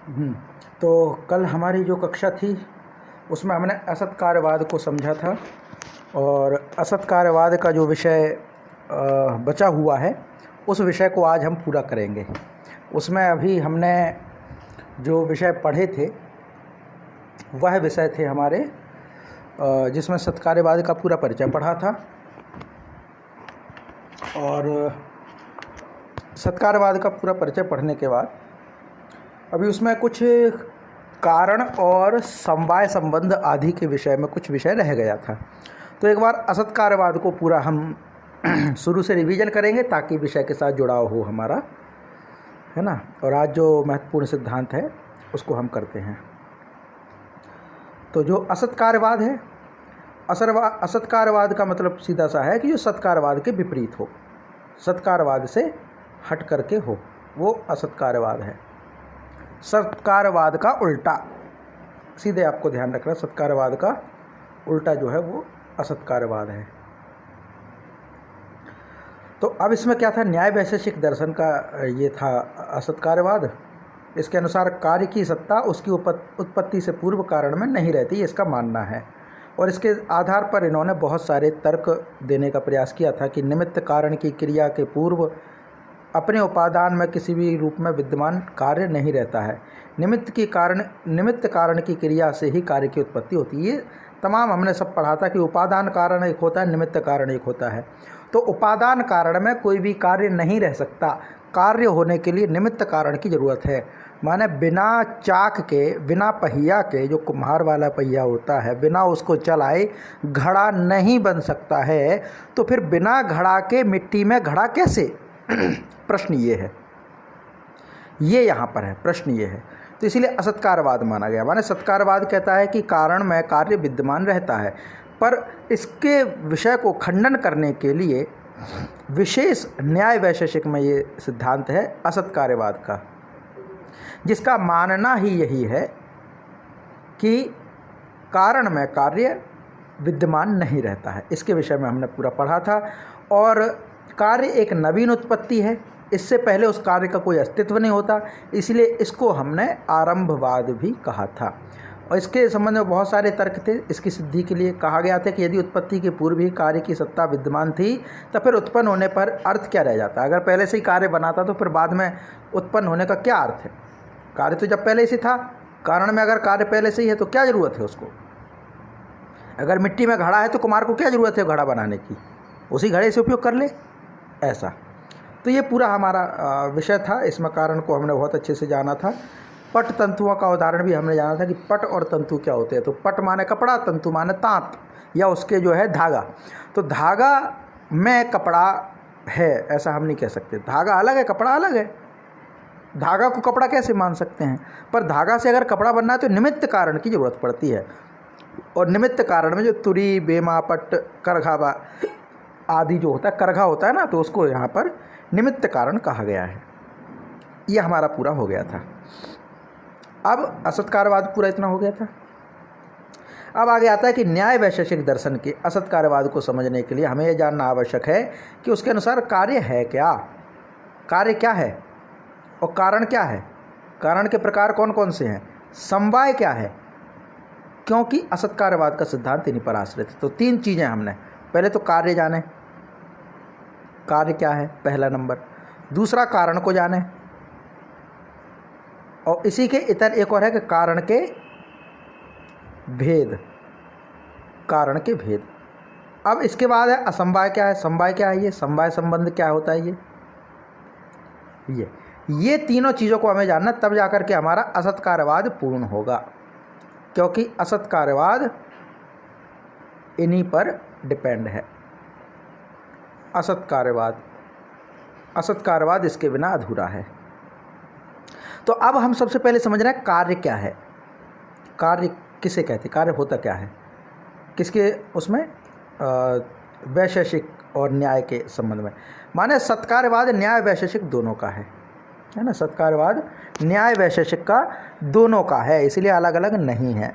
हम्म, तो कल हमारी जो कक्षा थी उसमें हमने असत कार्यवाद को समझा था और असत कार्यवाद का जो विषय बचा हुआ है उस विषय को आज हम पूरा करेंगे। उसमें अभी हमने जो विषय पढ़े थे वह विषय थे हमारे जिसमें सत्कार्यवाद का पूरा परिचय पढ़ा था और सत्कार्यवाद का पूरा परिचय पढ़ने के बाद अभी उसमें कुछ कारण और समवाय संबंध आदि के विषय में कुछ विषय रह गया था। तो एक बार असत्कार्यवाद को पूरा हम शुरू से रिवीजन करेंगे ताकि विषय के साथ जुड़ाव हो हमारा, है ना। और आज जो महत्वपूर्ण सिद्धांत है उसको हम करते हैं। तो जो असत्कार्यवाद है, असत्कार्यवाद का मतलब सीधा सा है कि जो सत्कार्यवाद के विपरीत हो, सत्कार्यवाद से हट करके हो, वो असत्कार्यवाद है। सत्कार्यवाद का उल्टा, सीधे आपको ध्यान रखना, सत्कार्यवाद का उल्टा जो है वो असत्कार्यवाद है। तो अब इसमें क्या था, न्याय वैशेषिक दर्शन का ये था असत्कार्यवाद। इसके अनुसार कार्य की सत्ता उसकी उत्पत्ति से पूर्व कारण में नहीं रहती, इसका मानना है। और इसके आधार पर इन्होंने बहुत सारे तर्क देने का प्रयास किया था कि निमित्त कारण की क्रिया के पूर्व अपने उपादान में किसी भी रूप में विद्यमान कार्य नहीं रहता है। निमित्त कारण की क्रिया से ही कार्य की उत्पत्ति होती है। ये तमाम हमने सब पढ़ा था कि उपादान कारण एक होता है, निमित्त कारण एक होता है। तो उपादान कारण में कोई भी कार्य नहीं रह सकता, कार्य होने के लिए निमित्त कारण की ज़रूरत है। माने बिना चाक के, बिना पहिया के, जो कुम्हार वाला पहिया होता है, बिना उसको चलाए घड़ा नहीं बन सकता है। तो फिर बिना घड़ा के मिट्टी में घड़ा कैसे? प्रश्न ये है, ये यहाँ पर है, प्रश्न ये है। तो इसीलिए असत्कारवाद माना गया। माने सत्कारवाद कहता है कि कारण में कार्य विद्यमान रहता है, पर इसके विषय को खंडन करने के लिए विशेष न्याय वैशेषिक में ये सिद्धांत है असत्कार्यवाद का, जिसका मानना ही यही है कि कारण में कार्य विद्यमान नहीं रहता है। इसके विषय में हमने पूरा पढ़ा था। और कार्य एक नवीन उत्पत्ति है, इससे पहले उस कार्य का कोई अस्तित्व नहीं होता, इसलिए इसको हमने आरंभवाद भी कहा था। और इसके संबंध में बहुत सारे तर्क थे। इसकी सिद्धि के लिए कहा गया था कि यदि उत्पत्ति के पूर्व ही कार्य की सत्ता विद्यमान थी तो फिर उत्पन्न होने पर अर्थ क्या रह जाता? अगर पहले से ही कार्य बनाता तो फिर बाद में उत्पन्न होने का क्या अर्थ है? कार्य तो जब पहले से था, कारण में अगर कार्य पहले से ही है तो क्या ज़रूरत है उसको? अगर मिट्टी में घड़ा है तो कुम्हार को क्या ज़रूरत है घड़ा बनाने की? उसी घड़े से उपयोग कर ले, ऐसा। तो ये पूरा हमारा विषय था। इसमें कारण को हमने बहुत अच्छे से जाना था। पट तंतुओं का उदाहरण भी हमने जाना था कि पट और तंतु क्या होते हैं। तो पट माने कपड़ा, तंतु माने तांत या उसके जो है धागा। तो धागा में कपड़ा है ऐसा हम नहीं कह सकते, धागा अलग है, कपड़ा अलग है। धागा को कपड़ा कैसे मान सकते हैं? पर धागा से अगर कपड़ा बनना है तो निमित्त कारण की ज़रूरत पड़ती है। और निमित्त कारण में जो तुरी, बेमा, पट, करघा आदि जो होता है, करघा होता है ना, तो उसको यहाँ पर निमित्त कारण कहा गया है। ये हमारा पूरा हो गया था। अब असत्कारवाद पूरा इतना हो गया था। अब आगे आता है कि न्याय वैशेषिक दर्शन के असत्कारवाद को समझने के लिए हमें यह जानना आवश्यक है कि उसके अनुसार कार्य है क्या, कार्य क्या है और कारण क्या है, कारण के प्रकार कौन कौन से हैं, समवाय क्या है, क्योंकि असत्कारवाद का सिद्धांत इन्हीं पर आश्रित है। तो तीन चीज़ें हमने पहले तो कार्य जाने, कार्य क्या है पहला नंबर। दूसरा कारण को जाने, और इसी के इतर एक और है कि कारण के भेद, कारण के भेद। अब इसके बाद है असमवाय क्या है, समवाय क्या है, ये समवाय संबंध क्या होता है, ये तीनों चीज़ों को हमें जानना, तब जाकर के हमारा असत्कारवाद पूर्ण होगा। क्योंकि असत्कारवाद इन्हीं पर डिपेंड है। असत्कारवाद इसके बिना अधूरा है। तो अब हम सबसे पहले समझ रहे हैं कार्य क्या है, कार्य किसे कहते हैं, कार्य होता क्या है, किसके उसमें वैशेषिक और न्याय के संबंध में। माने सत्कार्यवाद न्याय वैशेषिक दोनों का है ना। सत्कार्यवाद न्याय वैशेषिक का दोनों का है, इसलिए अलग अलग नहीं है।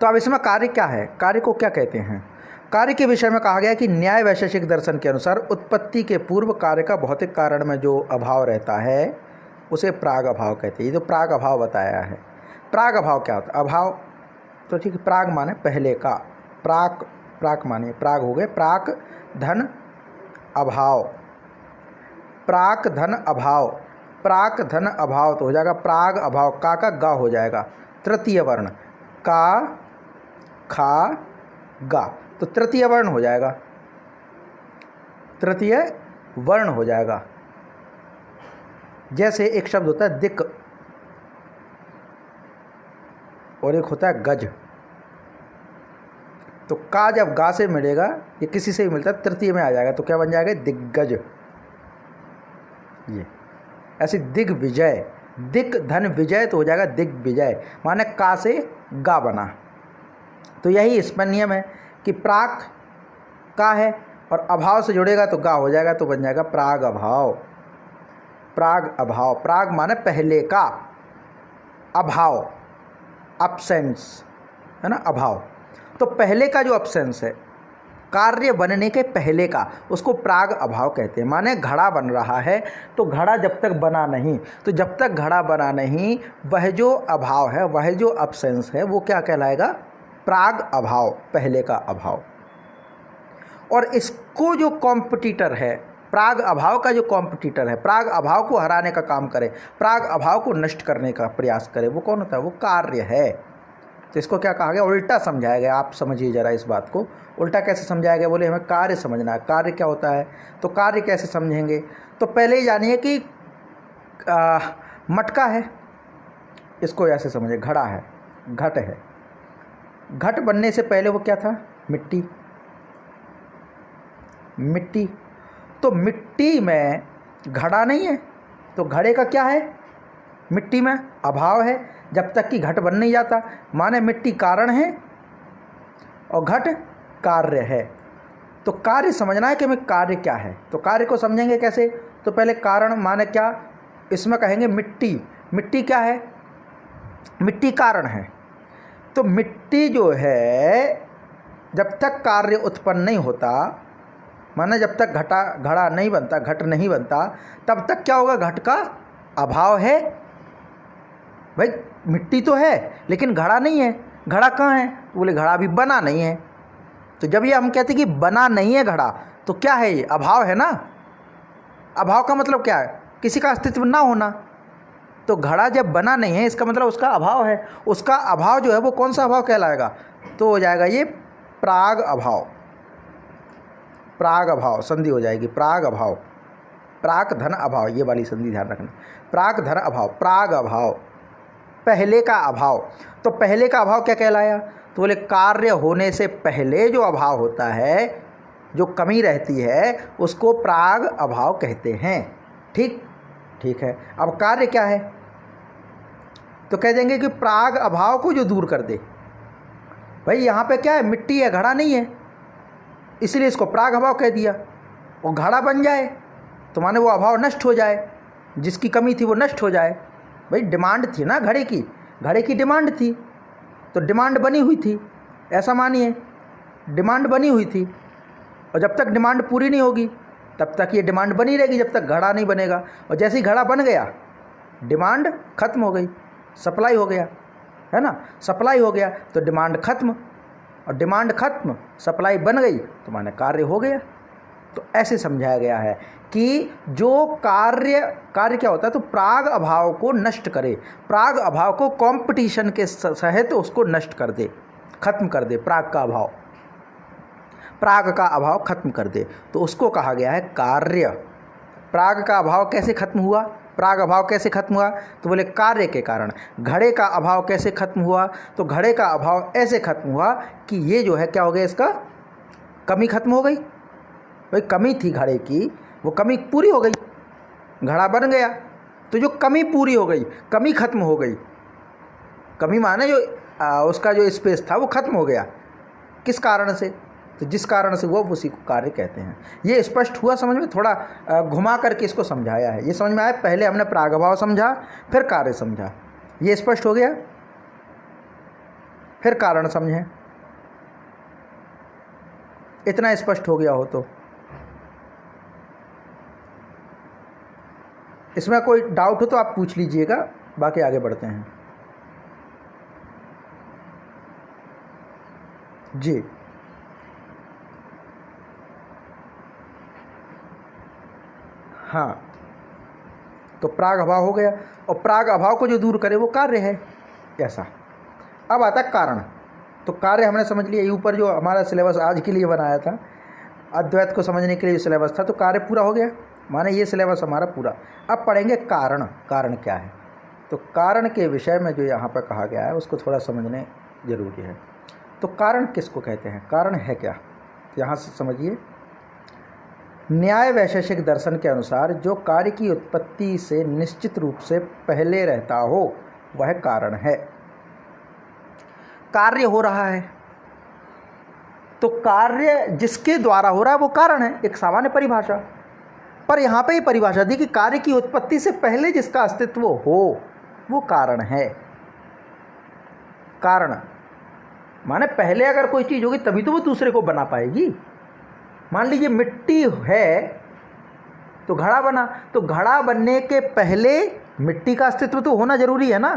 तो अब इसमें कार्य क्या है, कार्य को क्या कहते हैं? कार्य के विषय में कहा गया कि न्याय वैशेषिक दर्शन के अनुसार उत्पत्ति के पूर्व कार्य का भौतिक कारण में जो अभाव रहता है, उसे प्राग अभाव कहते हैं। ये जो प्राग अभाव बताया है, प्राग अभाव क्या होता है? अभाव तो ठीक है, प्राग माने पहले का, प्राक, प्राक माने प्राग हो गए, प्राक धन अभाव, प्राक धन अभाव, प्राक धन अभाव तो हो जाएगा प्राग अभाव, का गा हो जाएगा, तृतीय वर्ण का खा गा, तो तृतीय वर्ण हो जाएगा, तृतीय वर्ण हो जाएगा। जैसे एक शब्द होता है दिक और एक होता है गज, तो का जब गा से मिलेगा, ये किसी से भी मिलता है, तृतीय में आ जाएगा, तो क्या बन जाएगा? दिग्गज। ये ऐसे दिग्विजय, दिक धन विजय तो हो जाएगा दिग्विजय, माने का से गा बना। तो यही इसमें नियम है कि प्राक का है और अभाव से जुड़ेगा तो गा हो जाएगा, तो बन जाएगा प्राग अभाव। प्राग अभाव, प्राग माने पहले का, अभाव अब्सेंस है ना, अभाव। तो पहले का जो अब्सेंस है, कार्य बनने के पहले का, उसको प्राग अभाव कहते हैं। माने घड़ा बन रहा है तो घड़ा जब तक बना नहीं, तो जब तक घड़ा बना नहीं, वह जो अभाव है, वह जो अब्सेंस है, वो क्या कहलाएगा? प्राग अभाव, पहले का अभाव। और इसको जो कॉम्पिटिटर है, प्राग अभाव का जो कॉम्पिटिटर है, प्राग अभाव को हराने का काम करे, प्राग अभाव को नष्ट करने का प्रयास करे, वो कौन होता है? वो कार्य है। तो इसको क्या कहा गया? उल्टा समझाया गया। आप समझिए जरा इस बात को, उल्टा कैसे समझाया गया? बोले हमें कार्य समझना है, कार्य क्या होता है, तो कार्य कैसे समझेंगे? तो पहले ही जानिए कि मटका है, इसको ऐसे समझे, घड़ा है, घट है, घट बनने से पहले वो क्या था? मिट्टी, मिट्टी। तो मिट्टी में घड़ा नहीं है, तो घड़े का क्या है? मिट्टी में अभाव है, जब तक कि घट बन नहीं जाता। माने मिट्टी कारण है और घट कार्य है। तो कार्य समझना है कि हमें कार्य क्या है, तो कार्य को समझेंगे कैसे? तो पहले कारण माने क्या, इसमें कहेंगे मिट्टी, मिट्टी क्या है? मिट्टी कारण है। तो मिट्टी जो है, जब तक कार्य उत्पन्न नहीं होता, माने जब तक घड़ा नहीं बनता, घट नहीं बनता, तब तक क्या होगा? घट का अभाव है। भाई मिट्टी तो है लेकिन घड़ा नहीं है, घड़ा कहाँ है? बोले घड़ा अभी बना नहीं है। तो जब ये हम कहते हैं कि बना नहीं है घड़ा, तो क्या है? ये अभाव है ना। अभाव का मतलब क्या है? किसी का अस्तित्व ना होना। तो घड़ा जब बना नहीं है, इसका मतलब उसका अभाव है। उसका अभाव जो है वो कौन सा अभाव कहलाएगा? तो हो जाएगा ये प्राग अभाव, प्राग अभाव, संधि हो जाएगी प्राग अभाव, प्राक धन अभाव, ये वाली संधि ध्यान रखना, प्राक धन अभाव, प्राग अभाव, पहले का अभाव। तो पहले का अभाव क्या कहलाया? तो बोले कार्य होने से पहले जो अभाव होता है, जो कमी रहती है, उसको प्राग अभाव कहते हैं। ठीक, ठीक है। अब कार्य क्या है? तो कह देंगे कि प्राग अभाव को जो दूर कर दे। भाई यहाँ पे क्या है? मिट्टी है, घड़ा नहीं है, इसलिए इसको प्राग अभाव कह दिया। और घड़ा बन जाए तो माने वो अभाव नष्ट हो जाए, जिसकी कमी थी वो नष्ट हो जाए। भाई डिमांड थी ना घड़े की, घड़े की डिमांड थी, तो डिमांड बनी हुई थी, ऐसा मानिए डिमांड बनी हुई थी। और जब तक डिमांड पूरी नहीं होगी तब तक ये डिमांड बनी रहेगी, जब तक घड़ा नहीं बनेगा। और जैसे ही घड़ा बन गया, डिमांड खत्म हो गई, सप्लाई हो गया, है ना, सप्लाई हो गया तो डिमांड खत्म, और डिमांड खत्म, सप्लाई बन गई, तो माने कार्य हो गया। तो ऐसे समझाया गया है कि जो कार्य क्या होता है? तो प्राग अभाव को नष्ट करे, प्राग अभाव को कंपटीशन के सहित उसको नष्ट कर दे, खत्म कर दे, प्राग का अभाव, प्राग का अभाव खत्म कर दे, तो उसको कहा गया है कार्य। प्राग का अभाव कैसे खत्म हुआ? प्राग अभाव कैसे खत्म हुआ? तो बोले कार्य के कारण। घड़े का अभाव कैसे खत्म हुआ? तो घड़े का अभाव ऐसे खत्म हुआ कि ये जो है क्या हो गया, इसका कमी खत्म हो गई। भाई कमी थी घड़े की, वो कमी पूरी हो गई, घड़ा बन गया, तो जो कमी पूरी हो गई, कमी खत्म हो गई। कमी माने जो उसका जो स्पेस था वो खत्म हो गया। किस कारण से? तो जिस कारण से वो उसी को कार्य कहते हैं। ये स्पष्ट हुआ समझ में? थोड़ा घुमा करके इसको समझाया है, ये समझ में आया? पहले हमने प्रागभाव समझा, फिर कार्य समझा, ये स्पष्ट हो गया? फिर कारण समझें, इतना स्पष्ट हो गया हो तो। इसमें कोई डाउट हो तो आप पूछ लीजिएगा, बाकी आगे बढ़ते हैं। जी, हाँ, तो प्राग अभाव हो गया, और प्राग अभाव को जो दूर करे वो कार्य है, ऐसा। अब आता है कारण। तो कार्य हमने समझ लिया, ये ऊपर जो हमारा सिलेबस आज के लिए बनाया था, अद्वैत को समझने के लिए सिलेबस था, तो कार्य पूरा हो गया, माने ये सिलेबस हमारा पूरा। अब पढ़ेंगे कारण। कारण क्या है? तो कारण के विषय में जो यहाँ पर कहा गया है उसको थोड़ा समझने जरूरी है। तो कारण किसको कहते हैं, कारण है क्या? तो यहाँ से समझिए, न्याय वैशेषिक दर्शन के अनुसार जो कार्य की उत्पत्ति से निश्चित रूप से पहले रहता हो वह कारण है। कार्य हो रहा है तो कार्य जिसके द्वारा हो रहा है वो कारण है, एक सामान्य परिभाषा। पर यहाँ पे ही परिभाषा दी कि कार्य की उत्पत्ति से पहले जिसका अस्तित्व हो वो कारण है। कारण माने पहले अगर कोई चीज़ होगी तभी तो वो दूसरे को बना पाएगी। मान लीजिए मिट्टी है तो घड़ा बना, तो घड़ा बनने के पहले मिट्टी का अस्तित्व तो होना जरूरी है ना।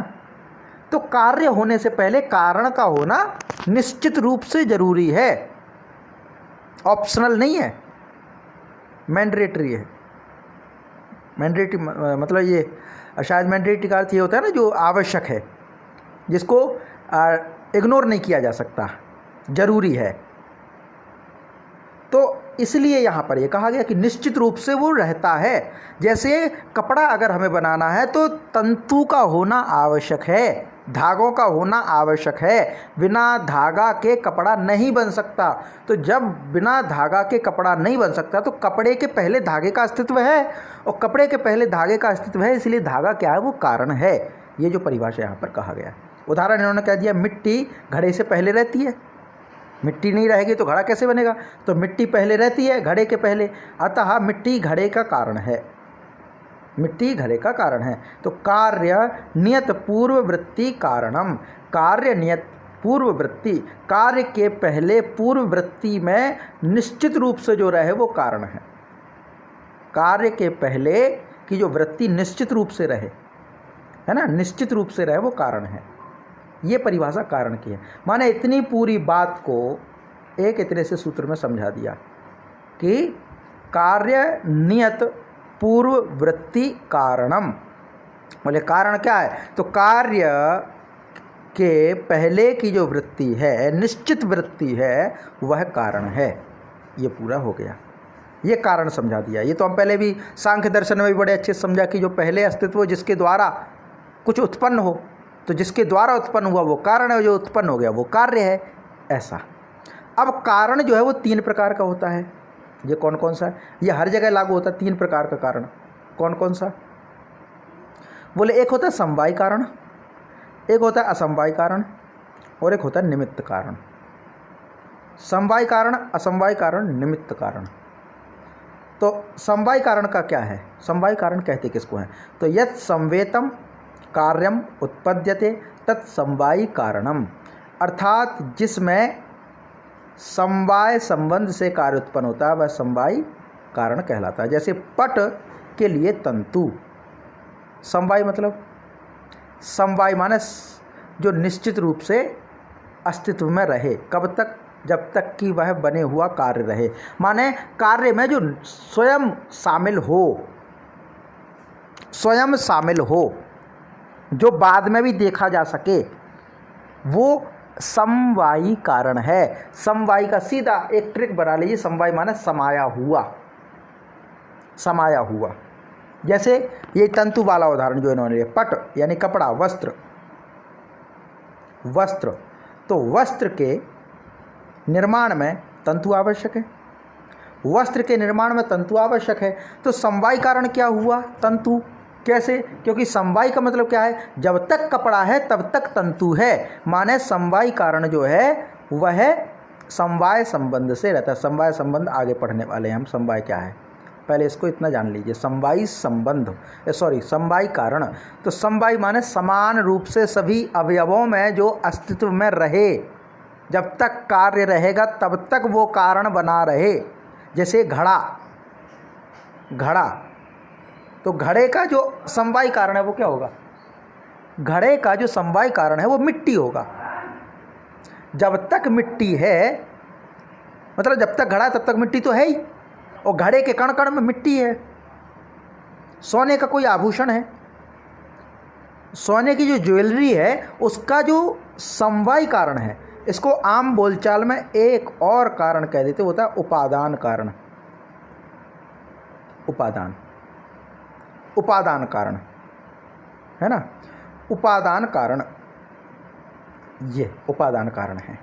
तो कार्य होने से पहले कारण का होना निश्चित रूप से जरूरी है, ऑप्शनल नहीं है, मैंडेटरी है। मैंडेटरी मतलब ये शायद मैंडेटरी का अर्थ ये होता है ना जो आवश्यक है, जिसको इग्नोर नहीं किया जा सकता, जरूरी है। तो इसलिए यहाँ पर ये कहा गया कि निश्चित रूप से वो रहता है। जैसे कपड़ा अगर हमें बनाना है तो तंतु का होना आवश्यक है, धागों का होना आवश्यक है, बिना धागा के कपड़ा नहीं बन सकता। तो जब बिना धागा के कपड़ा नहीं बन सकता तो कपड़े के पहले धागे का अस्तित्व है, और कपड़े के पहले धागे का अस्तित्व है, इसलिए धागा क्या है, वो कारण है। ये जो परिभाषा यहाँ पर कहा गया। उदाहरण इन्होंने कह दिया, मिट्टी घड़े से पहले रहती है, मिट्टी नहीं रहेगी तो घड़ा कैसे बनेगा? तो मिट्टी पहले रहती है घड़े के पहले, अतः मिट्टी घड़े का कारण है, मिट्टी घड़े का कारण है। तो कार्य नियत पूर्व वृत्ति कारणम, कार्य नियत पूर्व वृत्ति, कार्य के पहले पूर्व वृत्ति में निश्चित रूप से जो रहे वो कारण है। कार्य के पहले की जो वृत्ति निश्चित रूप से रहे, है ना, निश्चित रूप से रहे वो कारण है। ये परिभाषा कारण की है। माने इतनी पूरी बात को एक इतने से सूत्र में समझा दिया कि कार्य नियत पूर्व वृत्ति कारणम। बोले कारण क्या है? तो कार्य के पहले की जो वृत्ति है, निश्चित वृत्ति है, वह कारण है। ये पूरा हो गया, ये कारण समझा दिया। ये तो हम पहले भी सांख्य दर्शन में भी बड़े अच्छे से समझा कि जो पहले अस्तित्व जिसके द्वारा कुछ उत्पन्न हो, तो जिसके द्वारा उत्पन्न हुआ वो कारण है, जो उत्पन्न हो गया वो कार्य है, ऐसा। अब कारण जो है वो 3 प्रकार का होता है। ये कौन कौन सा है? ये हर जगह लागू होता है। 3 प्रकार का कारण कौन कौन सा? बोले एक होता है समवाय कारण, एक होता है असमवाय कारण, और एक होता है निमित्त कारण। समवाय कारण, असमवाय कारण, निमित्त कारण। तो समवाय कारण का क्या है? समवाय कारण कहते किसको है? तो यत् संवेतम कार्यम उत्पद्यते तत्समवायी कारणम, अर्थात जिसमें समवाय संबंध से कार्य उत्पन्न होता है वह समवायी कारण कहलाता है। जैसे पट के लिए तंतु, समवाय मतलब समवाय माने जो निश्चित रूप से अस्तित्व में रहे, कब तक? जब तक कि वह बने हुआ कार्य रहे, माने कार्य में जो स्वयं शामिल हो, स्वयं शामिल हो, जो बाद में भी देखा जा सके, वो समवायी कारण है। समवायी का सीधा एक ट्रिक बना लीजिए, समवायी माने समाया हुआ, समाया हुआ। जैसे ये तंतु वाला उदाहरण जो इन्होंने लिया, पट यानी कपड़ा, वस्त्र, वस्त्र। तो वस्त्र के निर्माण में तंतु आवश्यक है, वस्त्र के निर्माण में तंतु आवश्यक है। तो समवायी कारण क्या हुआ? तंतु। कैसे? क्योंकि समवाय का मतलब क्या है? जब तक कपड़ा है तब तक तंतु है, माने समवाय कारण जो है वह समवाय संबंध से रहता है। समवाय संबंध आगे पढ़ने वाले हैं हम, समवाय क्या है, पहले इसको इतना जान लीजिए। समवायी संबंध, समवाय कारण। तो समवाय माने समान रूप से सभी अवयवों में जो अस्तित्व में रहे, जब तक कार्य रहेगा तब तक वो कारण बना रहे। जैसे घड़ा, घड़ा तो घड़े का जो समवायी कारण है वो क्या होगा? घड़े का जो समवायी कारण है वो मिट्टी होगा। जब तक मिट्टी है, मतलब जब तक घड़ा है तब तक मिट्टी तो है ही, और घड़े के कण कण में मिट्टी है। सोने का कोई आभूषण है, सोने की जो ज्वेलरी है उसका जो समवायी कारण है, इसको आम बोलचाल में एक और कारण कह देते, होता है उपादान कारण। उपादान कारण है ना, उपादान कारण, ये उपादान कारण है।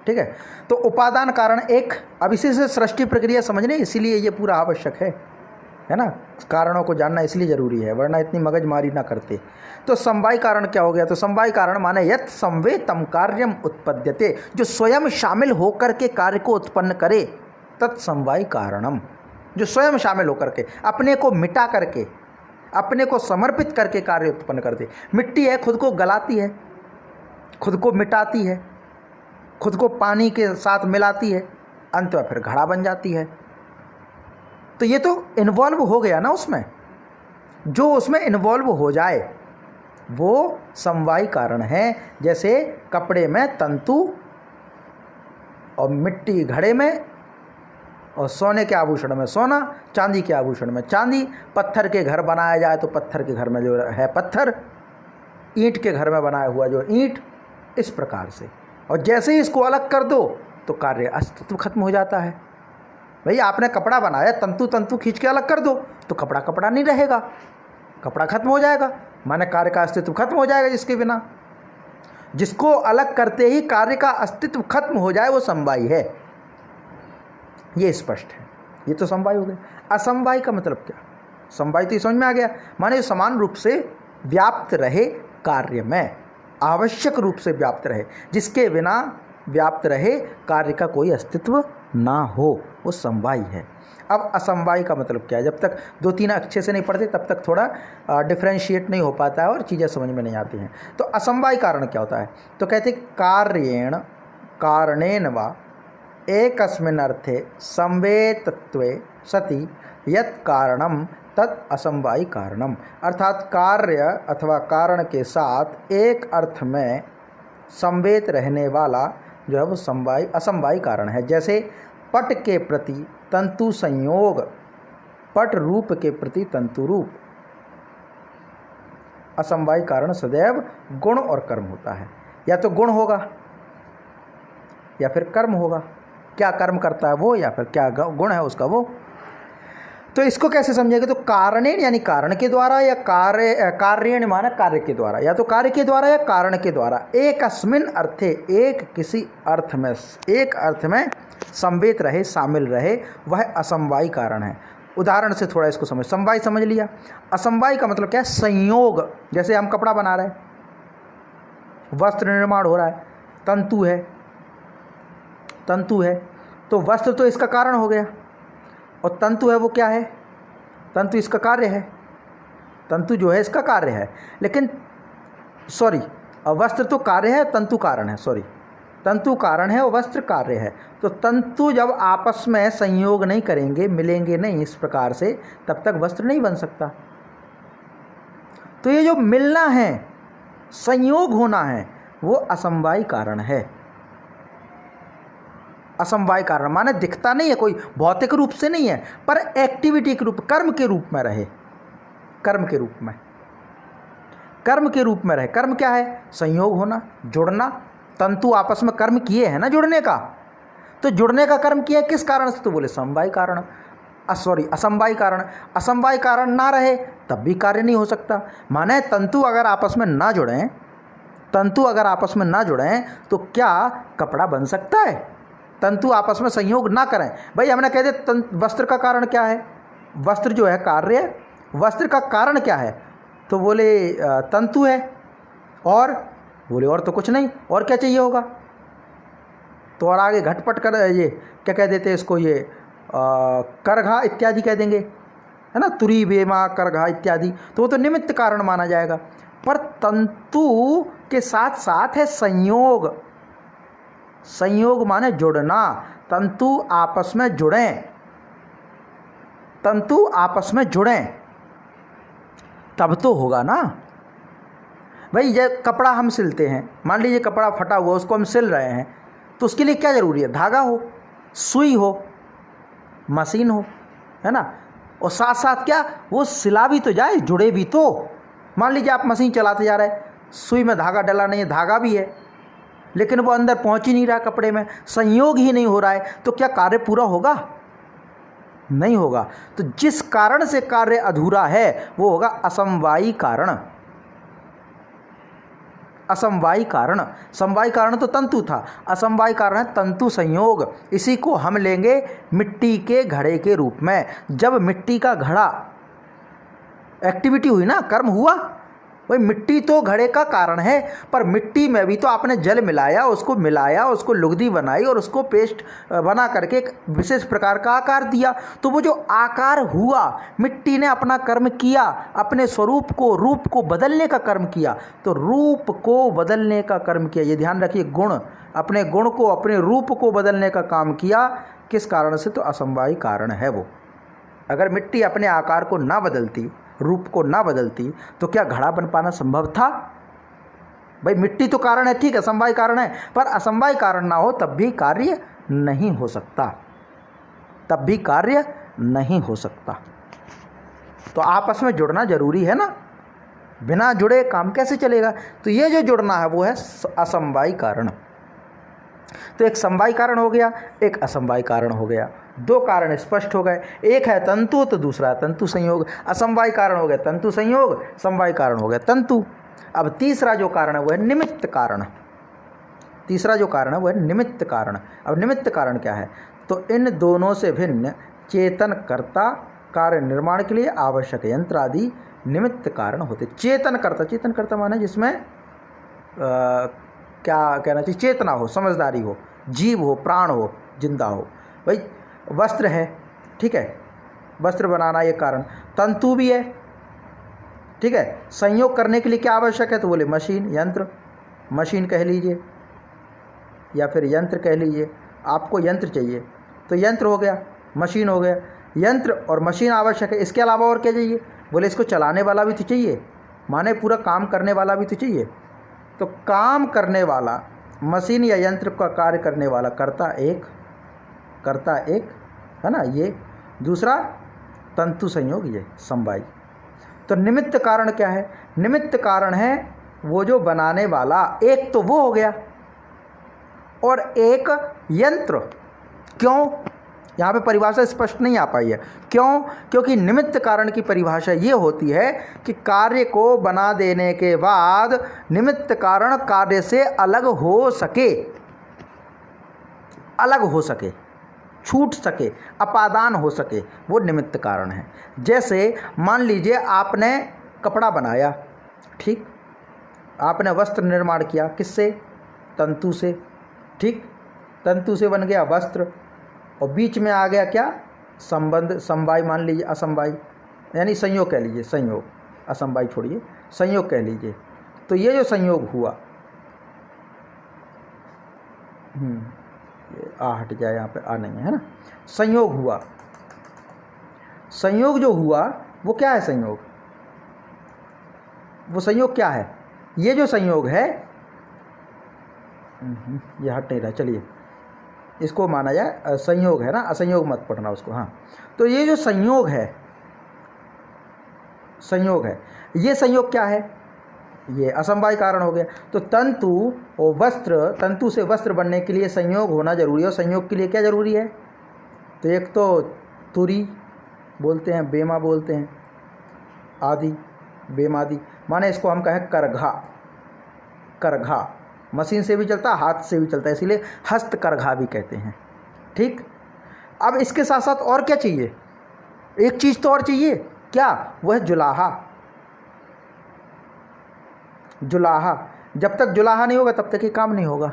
ठीक है, तो उपादान कारण एक, अब इसी से सृष्टि प्रक्रिया समझने, इसीलिए ये पूरा आवश्यक है ना, कारणों को जानना इसलिए जरूरी है, वरना इतनी मगजमारी ना करते। तो समवायी कारण क्या हो गया? तो समवायी कारण माने यत् संवेतम कार्यम उत्पद्यते, जो स्वयं शामिल होकर के कार्य को उत्पन्न करे, तत्समवायी कारणम। जो स्वयं शामिल होकर के, अपने को मिटा करके, अपने को समर्पित करके कार्य उत्पन्न करते। मिट्टी है, खुद को गलाती है, खुद को मिटाती है, खुद को पानी के साथ मिलाती है, अंत में फिर घड़ा बन जाती है। तो ये तो इन्वॉल्व हो गया ना उसमें, जो उसमें इन्वॉल्व हो जाए वो समवायी कारण है। जैसे कपड़े में तंतु, और मिट्टी घड़े में, और सोने के आभूषण में सोना, चांदी के आभूषण में चांदी, पत्थर के घर बनाया जाए तो पत्थर के घर में जो है पत्थर, ईंट के घर में बनाया हुआ जो ईंट, इस प्रकार से। और जैसे ही इसको अलग कर दो तो कार्य अस्तित्व खत्म हो जाता है। भाई आपने कपड़ा बनाया, तंतु तंतु खींच के अलग कर दो तो कपड़ा कपड़ा नहीं रहेगा, कपड़ा खत्म हो जाएगा, माने कार्य का अस्तित्व खत्म हो जाएगा जिसके बिना। जिसको अलग करते ही कार्य का अस्तित्व खत्म हो जाए वो समवायी है, ये स्पष्ट है। ये तो समवायी हो गया। असमवायी का मतलब क्या? समवायी तो समझ में आ गया, माने समान रूप से व्याप्त रहे कार्य में, आवश्यक रूप से व्याप्त रहे, जिसके बिना व्याप्त रहे कार्य का कोई अस्तित्व ना हो, वो समवायी है। अब असमवायी का मतलब क्या है? जब तक दो तीन अच्छे से नहीं पढ़ते तब तक थोड़ा डिफ्रेंशिएट नहीं हो पाता है और चीज़ें समझ में नहीं आती हैं। तो असमवायी कारण क्या होता है? तो कहते कार्येण कारणेन वा एकस्मिन् अर्थे संवेतत्वे सति यत् कारणम तत् असमवायी कारणम। अर्थात कार्य अथवा कारण के साथ एक अर्थ में संवेत रहने वाला जो है वो असमवायी कारण है। जैसे पट के प्रति तंतु संयोग, पट रूप के प्रति तंतु रूप। असमवायी कारण सदैव गुण और कर्म होता है, या तो गुण होगा या फिर कर्म होगा, क्या कर्म करता है वो, या फिर क्या गुण है उसका वो। तो इसको कैसे समझेंगे? तो कारणेन यानी कारण के द्वारा, या कार्येण माना कार्य के द्वारा, या तो कार्य के द्वारा या कारण के द्वारा। एकस्मिन् अर्थे, एक किसी अर्थ में, एक अर्थ में संवेत रहे, शामिल रहे, वह असमवायी कारण है। उदाहरण से थोड़ा इसको समझ, समवायी समझ लिया। असमवायी का मतलब क्या है? संयोग। जैसे हम कपड़ा बना रहे हैं, वस्त्र निर्माण हो रहा है, तंतु है, तो वस्त्र तो इसका कारण हो गया, और तंतु है वो क्या है? तंतु इसका कार्य है, तंतु जो है इसका कार्य है। लेकिन सॉरी, वस्त्र तो कार्य है, तंतु कारण है, सॉरी, तंतु कारण है और वस्त्र कार्य है। तो तंतु जब आपस में संयोग नहीं करेंगे, मिलेंगे नहीं इस प्रकार से, तब तक वस्त्र नहीं बन सकता। तो ये जो मिलना है, संयोग होना है, वो असमवायी कारण है। असमवायी कारण माने दिखता नहीं है, कोई भौतिक रूप से नहीं है, पर एक्टिविटी के रूप, कर्म के रूप में रहे, कर्म के रूप में, कर्म के रूप में रहे। कर्म क्या है? संयोग होना, जुड़ना। तंतु आपस में कर्म किए हैं ना जुड़ने का, तो जुड़ने का कर्म किया किस कारण से? तो बोले समवायी कारण, असमवायी कारण। असमवायी कारण ना रहे तब भी कार्य नहीं हो सकता। माने तंतु अगर आपस में ना जुड़ें, तंतु अगर आपस में ना जुड़ें तो क्या कपड़ा बन सकता है? तंतु आपस में संयोग ना करें। भाई हमने कह दिया वस्त्र का कारण क्या है? वस्त्र जो है कार्य, वस्त्र का कारण क्या है? तो बोले तंतु है, और बोले और तो कुछ नहीं, और क्या चाहिए होगा? तो और आगे घटपट कर, ये क्या कह देते हैं इसको, ये करघा इत्यादि कह देंगे, है ना, तुरी बेमा करघा इत्यादि, तो वो तो निमित्त कारण माना जाएगा। पर तंतु के साथ साथ है संयोग। संयोग माने जुड़ना, तंतु आपस में जुड़ें, तंतु आपस में जुड़ें, तब तो होगा ना भाई। ये कपड़ा हम सिलते हैं, मान लीजिए कपड़ा फटा हुआ उसको हम सिल रहे हैं, तो उसके लिए क्या ज़रूरी है? धागा हो, सुई हो, मशीन हो, है ना। और साथ साथ क्या वो सिला भी तो जाए, जुड़े भी तो। मान लीजिए आप मशीन चलाते जा रहे हैं, सुई में धागा डला नहीं है, धागा भी है लेकिन वो अंदर पहुंच ही नहीं रहा कपड़े में, संयोग ही नहीं हो रहा है, तो क्या कार्य पूरा होगा? नहीं होगा। तो जिस कारण से कार्य अधूरा है वो होगा असमवायी कारण। असमवायी कारण, समवायी कारण तो तंतु था, असमवायी कारण है तंतु संयोग। इसी को हम लेंगे मिट्टी के घड़े के रूप में। जब मिट्टी का घड़ा एक्टिविटी हुई ना, कर्म हुआ, भाई मिट्टी तो घड़े का कारण है, पर मिट्टी में भी तो आपने जल मिलाया, उसको लुगदी बनाई और उसको पेस्ट बना करके एक विशेष प्रकार का आकार दिया। तो वो जो आकार हुआ, मिट्टी ने अपना कर्म किया, अपने स्वरूप को, रूप को बदलने का कर्म किया। तो रूप को बदलने का कर्म किया, ये ध्यान रखिए, गुण, अपने गुण को, अपने रूप को बदलने का काम किया। किस कारण से? तो असमवायी कारण है वो। अगर मिट्टी अपने आकार को ना बदलती, रूप को ना बदलती, तो क्या घड़ा बन पाना संभव था? भाई मिट्टी तो कारण है, ठीक है, असमवायी कारण है, पर असमवायी कारण ना हो तब भी कार्य नहीं हो सकता, तब भी कार्य नहीं हो सकता। तो आपस में जुड़ना जरूरी है ना, बिना जुड़े काम कैसे चलेगा? तो ये जो जुड़ना है वो है असमवायी कारण। तो एक समवायी कारण हो गया, एक असमवायी कारण हो गया। दो कारण स्पष्ट हो गए, एक है तंतु तो दूसरा है तंतु संयोग। असमवायी कारण हो गया तंतु संयोग, समवायी कारण हो गया तंतु। अब तीसरा जो कारण है वो है निमित्त कारण। तीसरा जो कारण है वो है निमित्त कारण। अब निमित्त कारण क्या है? तो इन दोनों से भिन्न चेतन कर्ता कार्य निर्माण के लिए आवश्यक यंत्र आदि निमित्त कारण होते। चेतन कर्ता माने जिसमें क्या कहना चाहिए, चेतना हो, समझदारी हो, जीव हो, प्राण हो, जिंदा हो। भाई वस्त्र है, ठीक है, वस्त्र बनाना ये कारण, तंतु भी है, ठीक है। संयोग करने के लिए क्या आवश्यक है? तो बोले मशीन, यंत्र, मशीन कह लीजिए या फिर यंत्र कह लीजिए। आपको यंत्र चाहिए तो यंत्र हो गया, मशीन हो गया। यंत्र और मशीन आवश्यक है, इसके अलावा और क्या चाहिए? बोले इसको चलाने वाला भी तो चाहिए, माने पूरा काम करने वाला भी तो चाहिए। तो काम करने वाला, मशीन या यंत्र का कार्य करने वाला करता एक है ना, ये दूसरा तंतु संयोग, ये समवायी। तो निमित्त कारण क्या है? निमित्त कारण है वो जो बनाने वाला, एक तो वो हो गया और एक यंत्र। क्यों? यहाँ पे परिभाषा स्पष्ट नहीं आ पाई है। क्यों? क्योंकि निमित्त कारण की परिभाषा ये होती है कि कार्य को बना देने के बाद निमित्त कारण कार्य से अलग हो सके, छूट सके, अपादान हो सके, वो निमित्त कारण है। जैसे मान लीजिए आपने कपड़ा बनाया, ठीक, आपने वस्त्र निर्माण किया, किससे? तंतु से, ठीक, तंतु से बन गया वस्त्र, और बीच में आ गया क्या? संबंध, समवायी मान लीजिए, असमवायी, यानी संयोग कह लीजिए, संयोग, असमवायी छोड़िए, संयोग कह लीजिए। तो ये जो संयोग हुआ, ये आ हट जाए, यहाँ पे आ नहीं है ना, संयोग हुआ। संयोग जो हुआ वो क्या है? संयोग, वो संयोग क्या है? ये जो संयोग है, ये हट नहीं रहा, चलिए इसको माना जाए संयोग है ना, असंयोग मत पढ़ना उसको। हाँ, तो ये जो संयोग है, ये संयोग क्या है? ये असमवायी कारण हो गया। तो तंतु और वस्त्र, तंतु से वस्त्र बनने के लिए संयोग होना जरूरी है। और संयोग के लिए क्या जरूरी है? तो एक तो तुरी बोलते हैं, बेमा बोलते हैं, आदि, बेमादि, माने इसको हम कहें करघा, मशीन से भी चलता है, हाथ से भी चलता है, इसीलिए हस्त करघा भी कहते हैं, ठीक। अब इसके साथ साथ और क्या चाहिए? एक चीज़ तो और चाहिए, क्या? वह जुलाहा। जुलाहा, जब तक जुलाहा नहीं होगा तब तक ये काम नहीं होगा।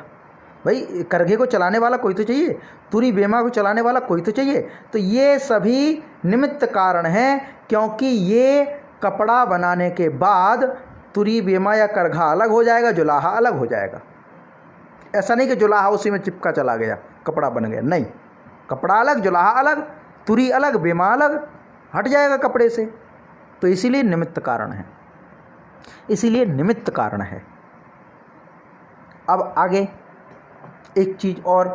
भाई करघे को चलाने वाला कोई तो चाहिए, तुरी बेमा को चलाने वाला कोई तो चाहिए। तो ये सभी निमित्त कारण हैं, क्योंकि ये कपड़ा बनाने के बाद तुरी बेमा या करघा अलग हो जाएगा, जुलाहा अलग हो जाएगा। ऐसा नहीं कि जुलाहा उसी में चिपका चला गया, कपड़ा बन गया, नहीं, कपड़ा अलग, जुलाहा अलग, तुरी अलग, बेमा अलग, हट जाएगा कपड़े से। तो इसीलिए निमित्त कारण है, इसीलिए निमित्त कारण है। अब आगे एक चीज़ और,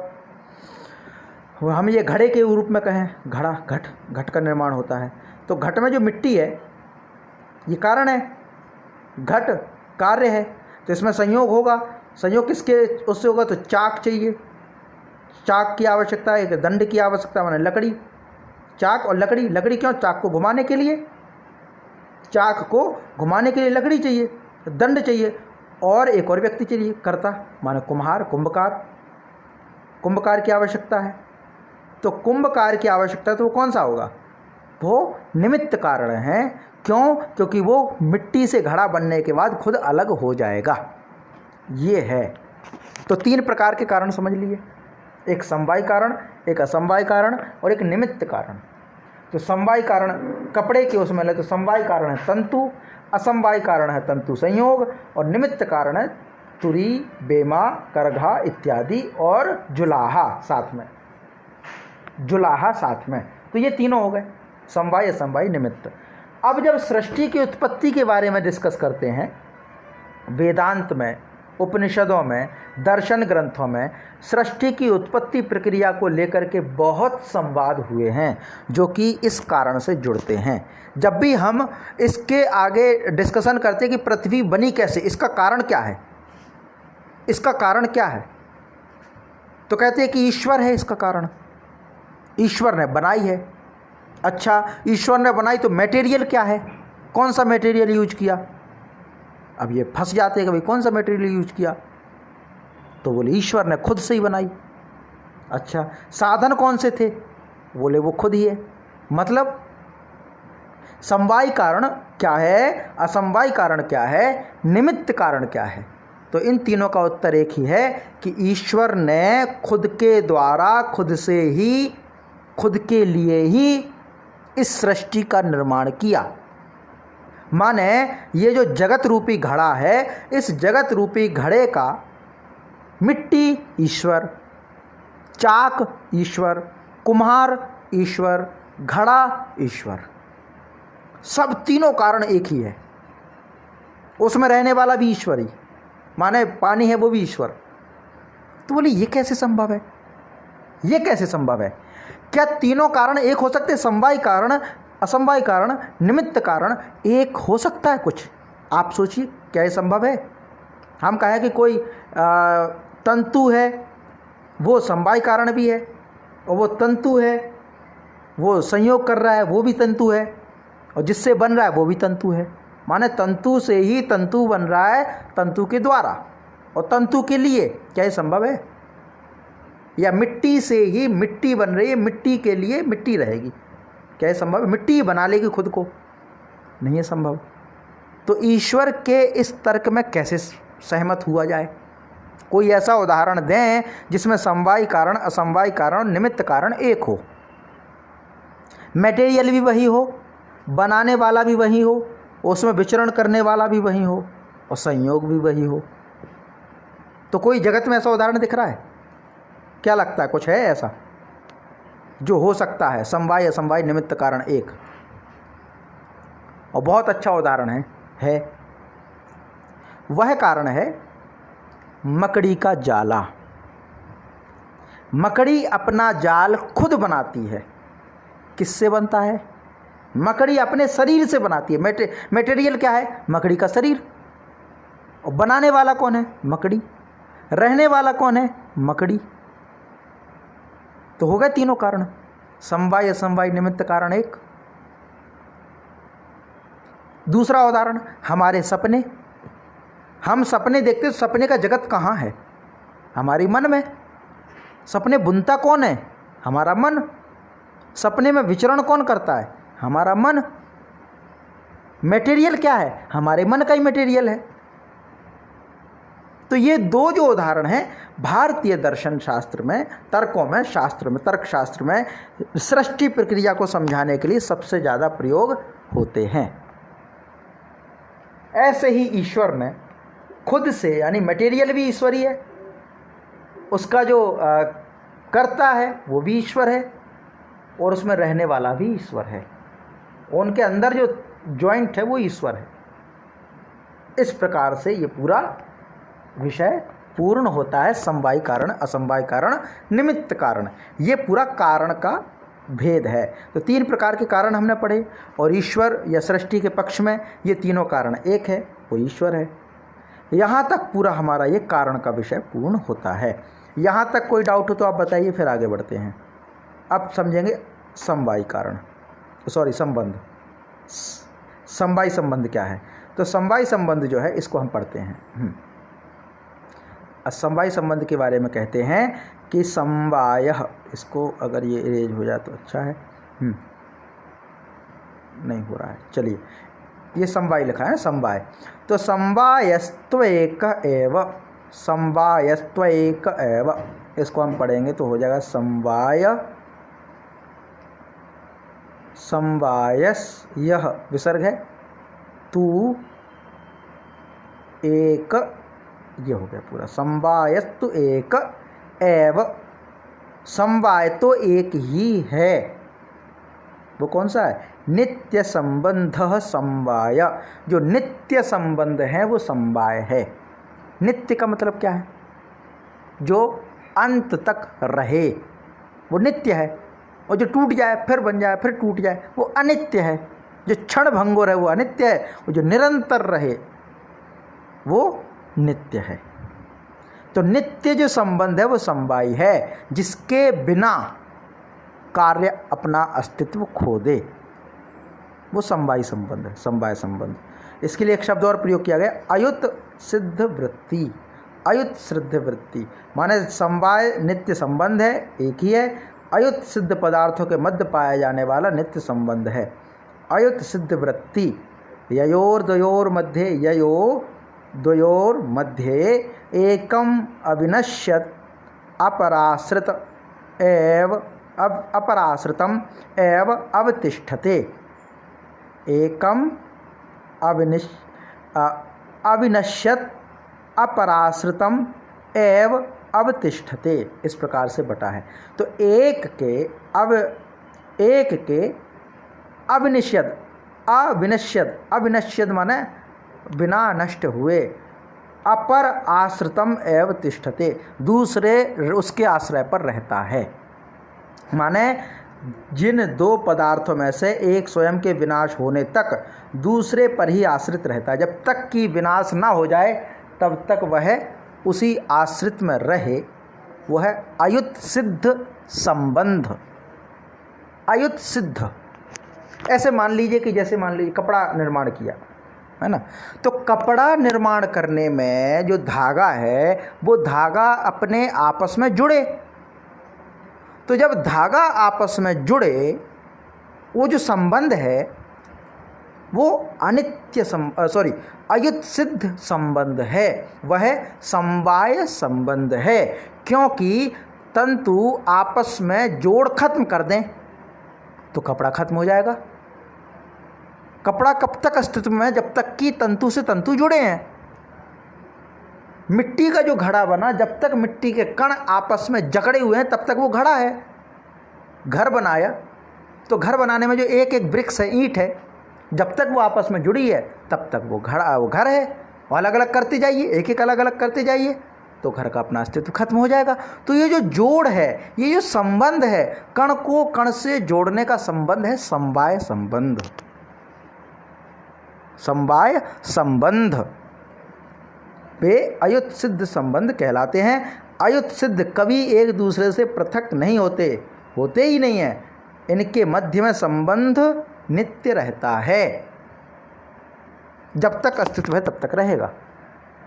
हम ये घड़े के रूप में कहें, घड़ा, घट का निर्माण होता है, तो घट में जो मिट्टी है ये कारण है, घट कार्य है, तो इसमें संयोग होगा। संयोग किसके उससे होगा? तो चाक चाहिए, चाक की आवश्यकता है, एक दंड की आवश्यकता, माने लकड़ी। चाक और लकड़ी, लकड़ी क्यों? चाक को घुमाने के लिए, चाक को घुमाने के लिए लकड़ी चाहिए, दंड चाहिए, और एक और व्यक्ति चाहिए, कर्ता, माने कुम्हार, कुंभकार, कुंभकार की आवश्यकता है। तो कुंभकार की आवश्यकता है, तो वो कौन सा होगा? वो निमित्त कारण है। क्यों? क्योंकि वो मिट्टी से घड़ा बनने के बाद खुद अलग हो जाएगा। ये है। तो 3 प्रकार के कारण समझ लिए, एक समवाय कारण, एक असमवाय कारण और एक निमित्त कारण। तो समवाय कारण कपड़े के उसमें ले तो समवाय कारण है तंतु, असमवाय कारण है तंतु संयोग, और निमित्त कारण है तुरी, बेमा, करघा इत्यादि, और जुलाहा साथ में, जुलाहा साथ में। तो ये तीनों हो गए, समवाय, असमवाय, निमित्त। अब जब सृष्टि की उत्पत्ति के बारे में डिस्कस करते हैं, वेदांत में, उपनिषदों में, दर्शन ग्रंथों में सृष्टि की उत्पत्ति प्रक्रिया को लेकर के बहुत संवाद हुए हैं, जो कि इस कारण से जुड़ते हैं। जब भी हम इसके आगे डिस्कशन करते हैं कि पृथ्वी बनी कैसे, इसका कारण क्या है, इसका कारण क्या है, तो कहते हैं कि ईश्वर है इसका कारण, ईश्वर ने बनाई है। अच्छा, ईश्वर ने बनाई तो मटेरियल क्या है, कौन सा मटेरियल यूज किया? अब ये फंस जाते हैं कि भाई कौन सा मटेरियल यूज किया, तो बोले ईश्वर ने खुद से ही बनाई। अच्छा, साधन कौन से थे? बोले वो खुद ही है। मतलब समवाय कारण क्या है, असमवाय कारण क्या है, निमित्त कारण क्या है? तो इन तीनों का उत्तर एक ही है कि ईश्वर ने खुद के द्वारा, खुद से ही, खुद के लिए ही इस सृष्टि का निर्माण किया। माने ये जो जगत रूपी घड़ा है, इस जगत रूपी घड़े का मिट्टी ईश्वर, चाक ईश्वर, कुम्हार ईश्वर, घड़ा ईश्वर, सब तीनों कारण एक ही है। उसमें रहने वाला भी ईश्वर ही, माने पानी है वो भी ईश्वर। तो बोले ये कैसे संभव है, ये कैसे संभव है? क्या तीनों कारण एक हो सकते? समवाय कारण, असमवाय कारण, निमित्त कारण एक हो सकता है कुछ? आप सोचिए, क्या ये संभव है? हम कहें कि कोई तंतु है, वो समवाय कारण भी है, और वो तंतु है, वो संयोग कर रहा है, वो भी तंतु है, और जिससे बन रहा है वो भी तंतु है। माने तंतु से ही तंतु बन रहा है, तंतु के द्वारा और तंतु के लिए। क्या ये संभव है? या मिट्टी से ही मिट्टी बन रही है, मिट्टी के लिए मिट्टी रहेगी, क्या ये संभव है? मिट्टी बना लेगी खुद को? नहीं है संभव। तो ईश्वर के इस तर्क में कैसे सहमत हुआ जाए? कोई ऐसा उदाहरण दें जिसमें समवाय कारण, असमवाय कारण, निमित्त कारण एक हो, मटेरियल भी वही हो, बनाने वाला भी वही हो, उसमें विचरण करने वाला भी वही हो, और संयोग भी वही हो। तो कोई जगत में ऐसा उदाहरण दिख रहा है? क्या लगता है कुछ है ऐसा जो हो सकता है? समवाय, असमवाय, निमित्त कारण एक, और बहुत अच्छा उदाहरण है वह कारण है मकड़ी का जाला। मकड़ी अपना जाल खुद बनाती है। किससे बनता है? मकड़ी अपने शरीर से बनाती है। मटेरियल क्या है? मकड़ी का शरीर। और बनाने वाला कौन है? मकड़ी। रहने वाला कौन है? मकड़ी। तो हो गए तीनों कारण, समवाय, असमवाय, निमित्त कारण एक। दूसरा उदाहरण, हमारे सपने। हम सपने देखते, सपने का जगत कहाँ है? हमारी मन में। सपने बुनता कौन है? हमारा मन। सपने में विचरण कौन करता है? हमारा मन। मटेरियल क्या है? हमारे मन का ही मटेरियल है। तो ये दो जो उदाहरण हैं भारतीय दर्शन शास्त्र में, तर्कों में, शास्त्र में, तर्क शास्त्र में सृष्टि प्रक्रिया को समझाने के लिए सबसे ज़्यादा प्रयोग होते हैं। ऐसे ही ईश्वर ने खुद से, यानी मटेरियल भी ईश्वरी है, उसका जो कर्ता है वो भी ईश्वर है, और उसमें रहने वाला भी ईश्वर है। उनके अंदर जो जॉइंट है वो ईश्वर है। इस प्रकार से ये पूरा विषय पूर्ण होता है। समवाय कारण, असमवाय कारण, निमित्त कारण, ये पूरा कारण का भेद है। तो 3 प्रकार के कारण हमने पढ़े, और ईश्वर या सृष्टि के पक्ष में ये तीनों कारण एक है, वो ईश्वर है। यहाँ तक पूरा हमारा ये कारण का विषय पूर्ण होता है। यहाँ तक कोई डाउट हो तो आप बताइए, फिर आगे बढ़ते हैं। अब समझेंगे समवाय कारण, सॉरी संबंध। समवाय संबंध क्या है? तो समवाय संबंध जो है इसको हम पढ़ते हैं। समवाय संबंध के बारे में कहते हैं कि समवाय, इसको अगर ये इरेज हो जाए तो अच्छा है। नहीं हो रहा है, चलिए, ये समवाय लिखा है ना, समवाय। तो समवायस्त्वेक एव, समवायस्त्वेक एव, इसको हम पढ़ेंगे तो हो जाएगा समवाय, समवायस, यह विसर्ग है, तू एक, ये हो गया पूरा। समवायस्तु एक एव, समवाय तो एक ही है। वो कौन सा है? नित्य संबंध समवाय। जो नित्य संबंध है वो समवाय है। नित्य का मतलब क्या है? जो अंत तक रहे वो नित्य है, और जो टूट जाए फिर बन जाए फिर टूट जाए वो अनित्य है। जो क्षण भंगुर है वो अनित्य है, और जो निरंतर रहे वो नित्य है। तो नित्य जो संबंध है वो समवाय है, जिसके बिना कार्य अपना अस्तित्व खो दे, वो समवाय संबंध है, समवाय संबंध। इसके लिए एक शब्द और प्रयोग किया गया, अयुत सिद्ध वृत्ति। अयुत सिद्ध वृत्ति माने समवाय नित्य संबंध है, एक ही है, अयुत सिद्ध पदार्थों के मध्य पाया जाने वाला नित्य संबंध है। अयुत सिद्ध वृत्ति, ययोर द्वयोर मध्ये, ययो द्वयोर मध्ये एकम अविनश्यत अपराश्रित एव अपराश्रितम एव अवतिष्ठते। एकम अविनश्यत अपराश्रितम एव अवतिष्ठते, इस प्रकार से बटा है। तो एक के अविनश्यत, अविनश्यत, अविनश्यत माने बिना नष्ट हुए, अपर आश्रितम एव तिष्ठते, दूसरे उसके आश्रय पर रहता है। माने जिन 2 पदार्थों में से एक स्वयं के विनाश होने तक दूसरे पर ही आश्रित रहता है। जब तक कि विनाश ना हो जाए तब तक वह उसी आश्रित में रहे, वह अयुत सिद्ध संबंध। अयुत सिद्ध, ऐसे मान लीजिए कि जैसे मान लीजिए कपड़ा निर्माण किया है ना, तो कपड़ा निर्माण करने में जो धागा है वो धागा अपने आपस में जुड़े। तो जब धागा आपस में जुड़े, वो जो संबंध है वो अयुत सिद्ध संबंध है, वह समवाय संबंध है। क्योंकि तंतु आपस में जोड़ खत्म कर दें तो कपड़ा खत्म हो जाएगा। कपड़ा कब तक अस्तित्व में है? जब तक कि तंतु से तंतु जुड़े हैं। मिट्टी का जो घड़ा बना, जब तक मिट्टी के कण आपस में जकड़े हुए हैं तब तक वो घड़ा है। घर बनाया तो घर बनाने में जो एक एक ब्रिक्स है, ईंट है, जब तक वो आपस में जुड़ी है तब तक वो घर है। वो अलग अलग करते जाइए, एक एक अलग अलग करते जाइए तो घर का अपना अस्तित्व खत्म हो जाएगा। तो ये जो जोड़ है, ये जो संबंध है, कण को कण से जोड़ने का संबंध है समवाय संबंध। समवाय संबंध वे अयुत सिद्ध संबंध कहलाते हैं। अयुत सिद्ध कभी एक दूसरे से पृथक नहीं होते ही नहीं है। इनके मध्य में संबंध नित्य रहता है, जब तक अस्तित्व है तब तक रहेगा।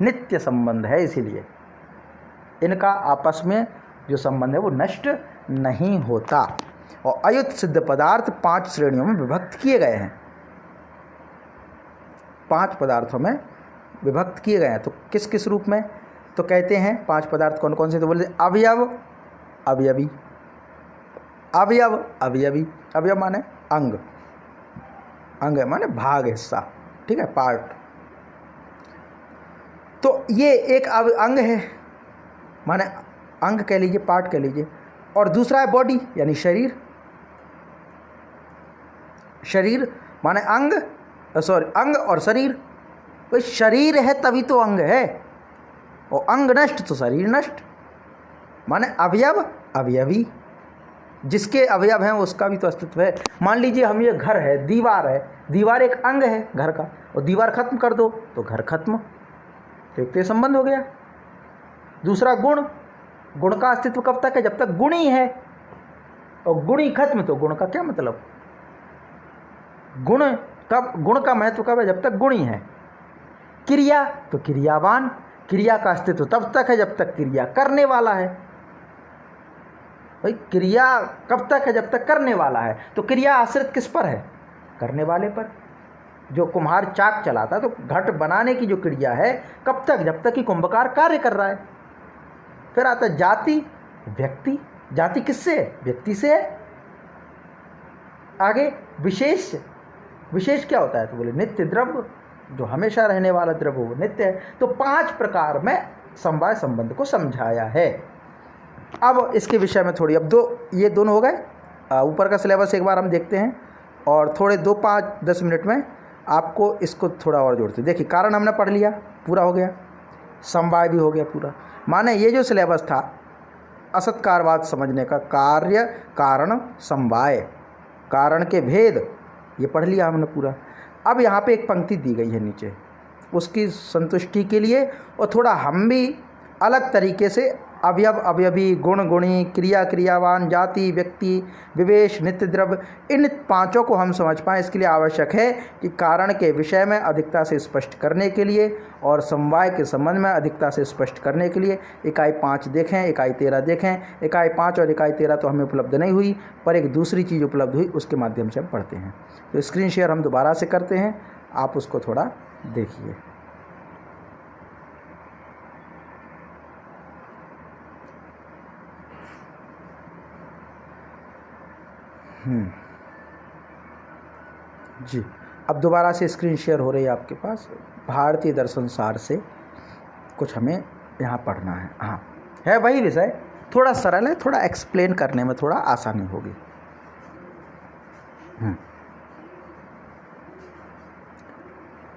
नित्य संबंध है, इसीलिए इनका आपस में जो संबंध है वो नष्ट नहीं होता। और अयुत सिद्ध पदार्थ 5 श्रेणियों में विभक्त किए गए हैं। 5 पदार्थों में विभक्त किए गए हैं। तो किस किस रूप में? तो कहते हैं 5 पदार्थ कौन कौन से? तो बोलते अवयव, अवयवी, अवयव, अवयवी। अवयव माने अंग, अंग माने भाग, हिस्सा, ठीक है, पार्ट। तो ये एक अंग है, माने अंग कह लीजिए, पार्ट कह लीजिए। और दूसरा है बॉडी यानी शरीर। शरीर माने अंग सॉरी, अंग और शरीर। भाई शरीर है तभी तो अंग है, और अंग नष्ट तो शरीर नष्ट। माने अवयव अवयवी, जिसके अवयव हैं उसका भी तो अस्तित्व है। मान लीजिए हम, ये घर है, दीवार है, दीवार एक अंग है घर का, और दीवार खत्म कर दो तो घर खत्म, तो एक तो संबंध हो गया। दूसरा गुण, गुण का अस्तित्व कब तक है? जब तक गुण ही है, और गुण ही खत्म तो गुण का क्या मतलब? गुण कब, गुण का महत्व कब है? जब तक गुण ही है। क्रिया तो क्रियावान, क्रिया का अस्तित्व तब तक है जब तक क्रिया करने वाला है। भाई क्रिया कब तक है? जब तक करने वाला है। तो क्रिया आश्रित किस पर है? करने वाले पर। जो कुम्हार चाक चलाता है तो घट बनाने की जो क्रिया है कब तक? जब तक कि कुंभकार कार्य कर रहा है। फिर आता है जाति, व्यक्ति। जाति किससे है? व्यक्ति से है। आगे विशेष, विशेष क्या होता है? तो बोले नित्य द्रव्य, जो हमेशा रहने वाला द्रव्य वो नित्य है। तो 5 प्रकार में समवाय संबंध को समझाया है। अब इसके विषय में थोड़ी, अब ये दोनों हो गए। ऊपर का सिलेबस एक बार हम देखते हैं, और थोड़े 2-5-10 मिनट में आपको इसको थोड़ा और जोड़ते हैं। देखिए, कारण हमने पढ़ लिया, पूरा हो गया। समवाय भी हो गया पूरा। माने ये जो सिलेबस था असत्कारवाद समझने का, कार्य कारण समवाय, कारण के भेद, ये पढ़ लिया हमने पूरा। अब यहाँ पे एक पंक्ति दी गई है नीचे, उसकी संतुष्टि के लिए, और थोड़ा हम भी अलग तरीके से अवयव अवयवी, गुण गुणी, क्रिया क्रियावान, जाति व्यक्ति, विवेश, नित्य द्रव्य, इन 5 को हम समझ पाएँ, इसके लिए आवश्यक है कि कारण के विषय में अधिकता से स्पष्ट करने के लिए और समवाय के संबंध में अधिकता से स्पष्ट करने के लिए इकाई 5 देखें, इकाई 13 देखें। इकाई 5 और इकाई 13 तो हमें उपलब्ध नहीं हुई, पर एक दूसरी चीज़ उपलब्ध हुई, उसके माध्यम से हम पढ़ते हैं। तो स्क्रीन शेयर हम दोबारा से करते हैं, आप उसको थोड़ा देखिए। जी, अब दोबारा से स्क्रीन शेयर हो रही है आपके पास। भारतीय दर्शन सार से कुछ हमें यहाँ पढ़ना है। हाँ, है वही विषय, थोड़ा सरल है, थोड़ा एक्सप्लेन करने में थोड़ा आसानी होगी।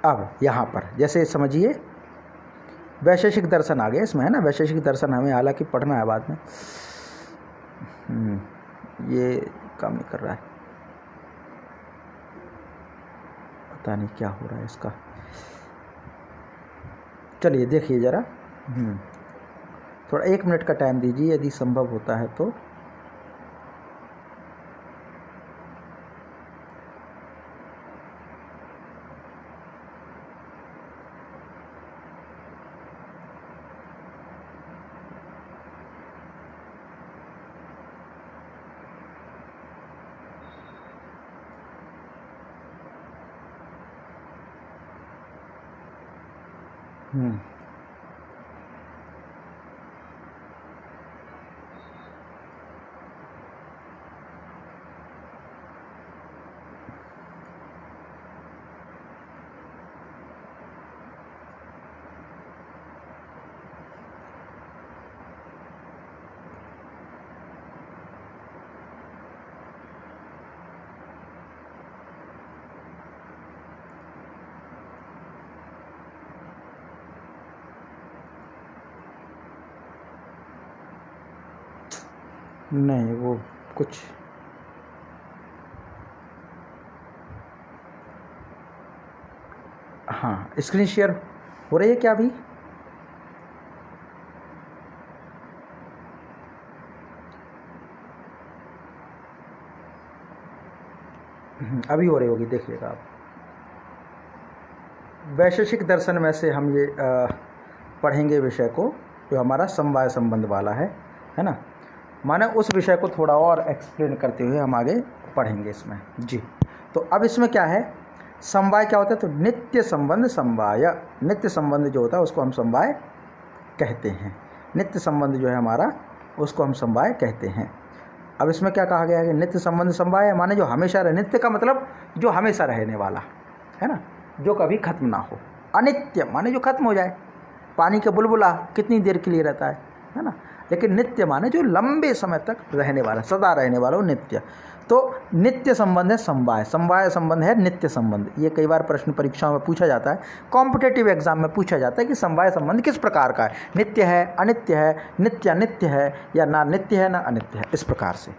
अब यहाँ पर जैसे समझिए, वैशेषिक दर्शन आ गया इसमें, है ना। वैशेषिक दर्शन हमें हालांकि पढ़ना है बाद में। ये काम नहीं कर रहा है, पता नहीं क्या हो रहा है इसका। चलिए देखिए ज़रा, थोड़ा 1 मिनट का टाइम दीजिए यदि संभव होता है तो। नहीं, वो कुछ हाँ, स्क्रीन शेयर हो रही है क्या अभी? अभी हो रही होगी, देखिएगा आप। वैशेषिक दर्शन में से हम ये पढ़ेंगे विषय को जो हमारा समवाय संबंध वाला है ना। माने उस विषय को थोड़ा और एक्सप्लेन करते हुए हम आगे पढ़ेंगे इसमें। जी, तो अब इसमें क्या है, समवाय क्या होता है? तो नित्य संबंध समवाय, नित्य संबंध जो होता है उसको हम समवाय कहते हैं। नित्य संबंध जो है हमारा, उसको हम समवाय कहते हैं। अब इसमें क्या कहा गया है कि नित्य संबंध समवाय माने जो हमेशा रहे। नित्य का मतलब जो हमेशा रहने वाला है ना, जो कभी खत्म ना हो। अनित्य माने जो खत्म हो जाए। पानी का बुलबुला कितनी देर के लिए रहता है ना। लेकिन नित्य माने जो लंबे समय तक रहने वाला, सदा रहने वाला, वो नित्य। तो नित्य संबंध है समवाय, समवाय संबंध है नित्य संबंध। ये कई बार प्रश्न परीक्षाओं में पूछा जाता है, कॉम्पिटेटिव एग्जाम में पूछा जाता है कि समवाय संबंध किस प्रकार का है, नित्य है, अनित्य है, नित्य अनित्य है, या ना नित्य है ना अनित्य है, इस प्रकार से।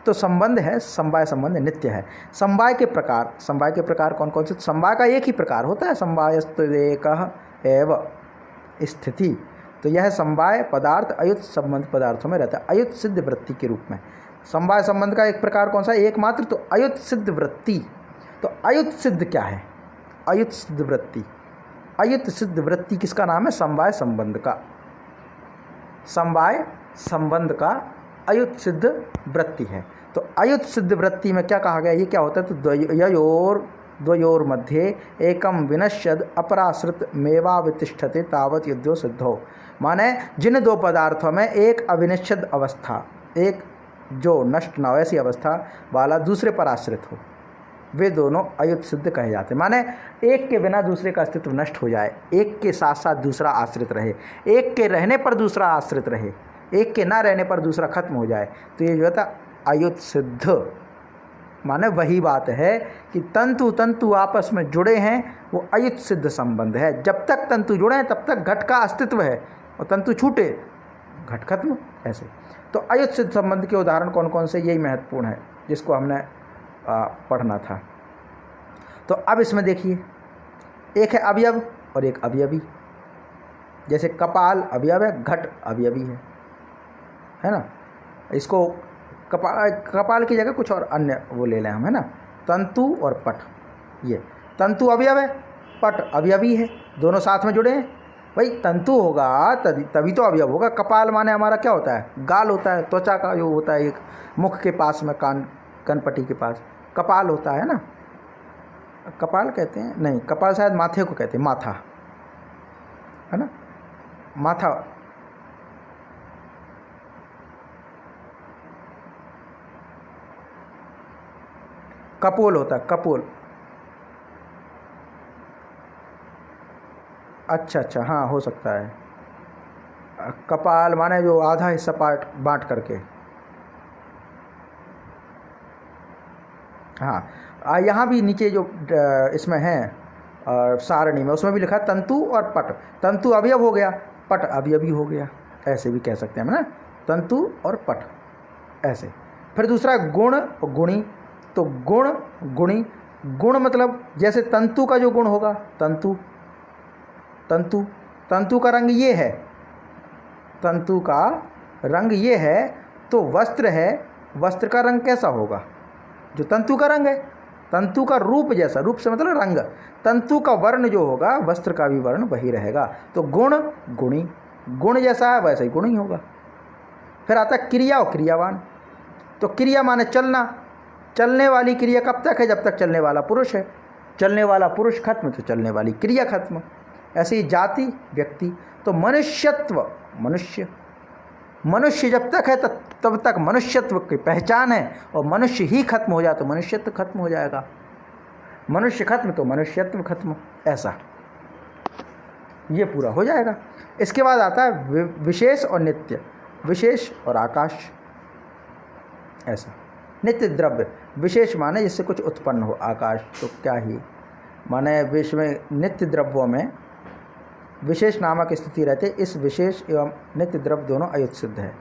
तो संबंध है समवाय संबंध नित्य है। समवाय के प्रकार कौन कौन से? समवाय का एक ही प्रकार होता है, समवायस्तुदेकः एव स्थिति। तो यह समवाय पदार्थ अयुत संबंध पदार्थों में रहता है, अयुत सिद्ध वृत्ति के रूप में। समवाय संबंध का एक प्रकार कौन सा? एकमात्र, तो अयुत सिद्ध वृत्ति। तो अयुत सिद्ध क्या है? अयुत सिद्ध वृत्ति। अयुत सिद्ध वृत्ति किसका नाम है? समवाय संबंध का। समवाय संबंध का अयुत सिद्ध वृत्ति है। तो अयुत सिद्ध वृत्ति में क्या कहा गया? ये क्या होता है? तो द्वयोर मध्ये एकम विनश्यद अपराश्रित मेवावितिष्ठते तावत युद्धो सिद्धो। माने जिन दो पदार्थों में एक अविनिश्चित अवस्था, एक जो नष्ट न हो ऐसी अवस्था वाला दूसरे पर आश्रित हो, वे दोनों अयुत सिद्ध कहे जाते हैं। माने एक के बिना दूसरे का अस्तित्व नष्ट हो जाए, एक के साथ साथ दूसरा आश्रित रहे, एक के रहने पर दूसरा आश्रित रहे, एक के ना रहने पर दूसरा खत्म हो जाए, तो ये जो है अयुत सिद्ध। माने वही बात है कि तंतु तंतु आपस में जुड़े हैं, वो अयुत सिद्ध संबंध है। जब तक तंतु जुड़े हैं तब तक घट का अस्तित्व है, और तंतु छूटे घट खत्म। ऐसे तो अयुत सिद्ध संबंध के उदाहरण कौन कौन से, यही महत्वपूर्ण है जिसको हमने पढ़ना था। तो अब इसमें देखिए, एक है अवयव और एक अवयवी। जैसे कपाल अवयव है, घट अवयवी है ना। इसको कपाल की जगह कुछ और अन्य वो ले लें हम, है ना। तंतु और पट, ये तंतु अवयव है, पट अवयवी है, दोनों साथ में जुड़े हैं। भाई तंतु होगा तभी तो अवयव होगा। कपाल माने हमारा क्या होता है? गाल होता है, त्वचा का जो होता है, एक मुख के पास में कनपट्टी के पास कपाल होता है ना। कपाल कहते हैं, नहीं कपाल शायद माथे को कहते हैं, माथा है ना, माथा। कपोल होता है, कपोल। अच्छा, हाँ हो सकता है। कपाल माने जो आधा हिस्सा बांट करके। हाँ, यहाँ भी नीचे जो इसमें है सारणी में, उसमें भी लिखा है तंतु और पट। तंतु अवयव हो गया, पट अवयवी हो गया, ऐसे भी कह सकते हैं ना, तंतु और पट ऐसे। फिर दूसरा गुण और गुणी। तो गुण गुणी, गुण मतलब जैसे तंतु का जो गुण होगा, तंतु का रंग ये है, तंतु का रंग ये है, तो वस्त्र है, वस्त्र का रंग कैसा होगा? जो तंतु का रंग है, तंतु का रूप जैसा, रूप से मतलब रंग, तंतु का वर्ण जो होगा वस्त्र का भी वर्ण वही रहेगा। तो गुण गुणी, गुण जैसा है वैसा ही गुण ही होगा। फिर आता है क्रिया और क्रियावान। तो क्रिया माने चलना, चलने वाली क्रिया कब तक है? जब तक चलने वाला पुरुष है। चलने वाला पुरुष खत्म तो चलने वाली क्रिया खत्म। ऐसे ही जाति व्यक्ति। तो मनुष्यत्व, मनुष्य जब तक है तब तक मनुष्यत्व की पहचान है, और मनुष्य ही खत्म हो जाए तो मनुष्यत्व खत्म हो जाएगा। मनुष्य खत्म तो मनुष्यत्व खत्म, ऐसा ये पूरा हो जाएगा। इसके बाद आता है विशेष और नित्य, विशेष और आकाश, ऐसा। नित्य द्रव्य, विशेष माने जिससे कुछ उत्पन्न हो, आकाश तो क्या ही माने, विश्व में नित्य द्रव्यों में विशेष नामक स्थिति रहते, इस विशेष एवं नित्य द्रव्य दोनों अयुत सिद्ध है।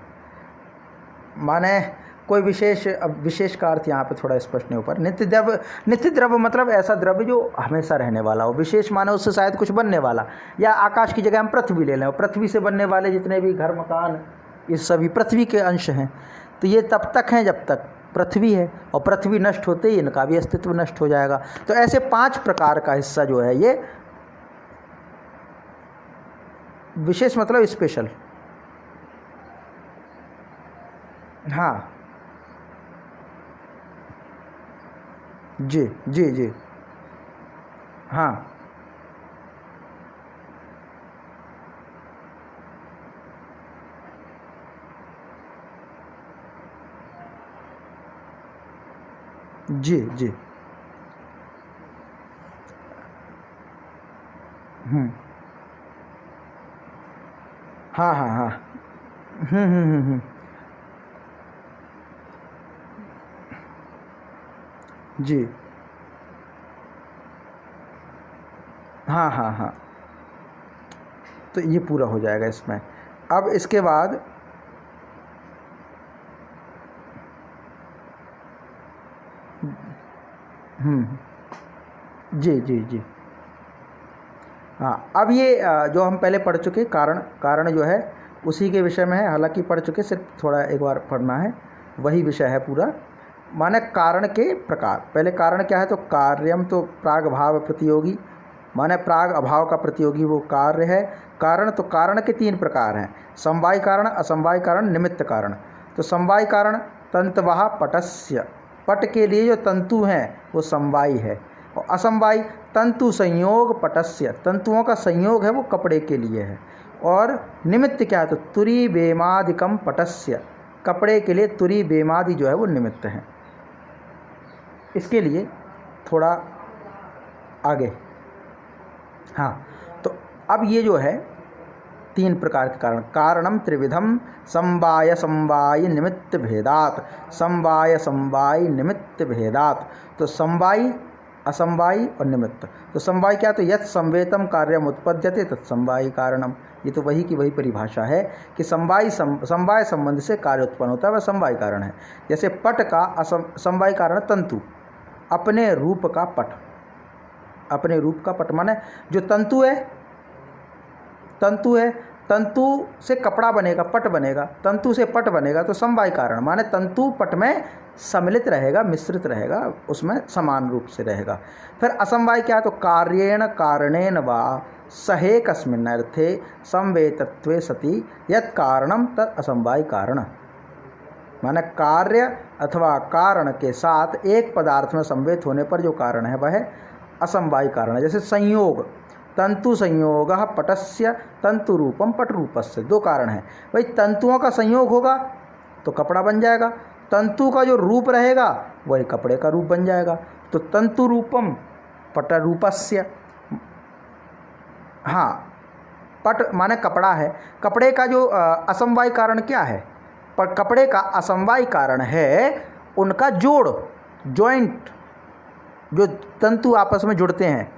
माने कोई विशेष, अब विशेष का अर्थ यहाँ पे थोड़ा स्पष्ट नहीं हो पा रहा। नित्य द्रव्य मतलब ऐसा द्रव्य जो हमेशा रहने वाला हो। विशेष माने उससे शायद कुछ बनने वाला, या आकाश की जगह हम पृथ्वी ले लें, पृथ्वी से बनने वाले जितने भी घर मकान ये सभी पृथ्वी के अंश हैं। तो ये तब तक हैं जब तक पृथ्वी है, और पृथ्वी नष्ट होते ही इनका भी अस्तित्व नष्ट हो जाएगा। तो ऐसे 5 प्रकार का हिस्सा जो है ये विशेष मतलब स्पेशल। हाँ जी जी जी, हाँ जी जी, हम्म, हाँ हाँ हाँ, हम्म, जी, हाँ हाँ हाँ, तो ये पूरा हो जाएगा इसमें। अब इसके बाद जी जी जी, हाँ, अब ये जो हम पहले पढ़ चुके कारण, कारण जो है उसी के विषय में है, हालांकि पढ़ चुके, सिर्फ थोड़ा एक बार पढ़ना है, वही विषय है पूरा। माने कारण के प्रकार, पहले कारण क्या है, तो कार्यम तो प्राग भाव प्रतियोगी, माने प्राग अभाव का प्रतियोगी वो कार्य है। कारण, तो कारण के 3 प्रकार हैं, समवाय कारण, असमवाय कारण, निमित्त कारण। तो समवाय कारण तंतवः पटस्य, पट के लिए जो तंतु हैं वो समवायी है। और असमवाय तंतु संयोग पटस्य, तंतुओं का संयोग है वो कपड़े के लिए है। और निमित्त क्या है, तो तुरी बेमादिकम पटस्य, कपड़े के लिए तुरी बेमादि जो है वो निमित्त है। इसके लिए थोड़ा आगे, हाँ, तो अब ये जो है 3 प्रकार के कारण, कारणम त्रिविधम समवाय समवाय निमित्त भेदात, समवाय समवाय निमित्त भेदात। तो समवाय, असमवाय और निमित्त। तो समवाय क्या, तो यत् संवेतम कार्यम उत्पद्यते तत्समवाय कारणम, ये तो वही की वही परिभाषा है कि समवाय संबंध से कार्य उत्पन्न होता है, वह समवाय कारण है। जैसे पट का समवाय कारण तंतु, अपने रूप का पट, अपने रूप का पट, माने जो तंतु है, तंतु है, तंतु से कपड़ा बनेगा, पट बनेगा, तंतु से पट बनेगा, तो समवाय कारण, माने तंतु पट में सम्मिलित रहेगा, मिश्रित रहेगा, उसमें समान रूप से रहेगा। फिर असमवाय क्या है, तो कार्येण कारणेन वा सहेकस्मिन् अर्थे संवेतत्वे सति यत् कारणम तत् असमवाय कारण, माने कार्य अथवा कारण के साथ एक पदार्थ में संवेत होने पर जो कारण है वह असमवाय कारण है। जैसे संयोग, तंतु संयोग पटस्य तंतु रूपम पट रूपस्य, 2 कारण है भाई। तंतुओं का संयोग होगा तो कपड़ा बन जाएगा, तंतु का जो रूप रहेगा वही कपड़े का रूप बन जाएगा। तो तंतु रूपम पट रूपस्य, हाँ, पट माने कपड़ा है, कपड़े का जो असमवाय कारण क्या है, पर कपड़े का असमवाय कारण है उनका जोड़, जॉइंट, जो तंतु आपस में जुड़ते हैं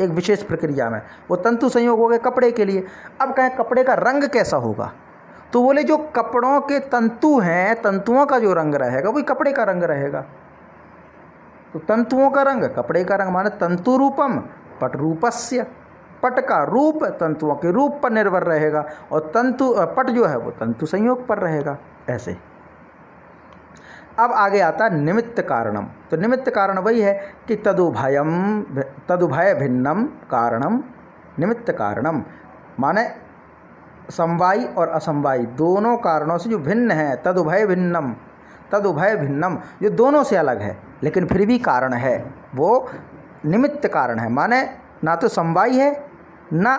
एक विशेष प्रक्रिया में, वो तंतु संयोग हो गए कपड़े के लिए। अब कहें कपड़े का रंग कैसा होगा, तो बोले जो कपड़ों के तंतु हैं, तंतुओं का जो रंग रहेगा वही कपड़े का रंग रहेगा। तो तंतुओं का रंग कपड़े का रंग, माने तंतु रूपम पट रूपस्य, पट का रूप तंतुओं के रूप पर निर्भर रहेगा, और तंतु पट जो है वो तंतु संयोग पर रहेगा, ऐसे। अब आगे आता निमित्त कारणम। तो निमित्त कारण वही है कि तदुभय भिन्नम कारणम निमित्त कारणम, माने समवायी और असमवायी दोनों कारणों से जो भिन्न है, तदुभय भिन्नम, तदुभय भिन्नम, जो दोनों से अलग है लेकिन फिर भी कारण है, वो निमित्त कारण है। माने ना तो समवायी है ना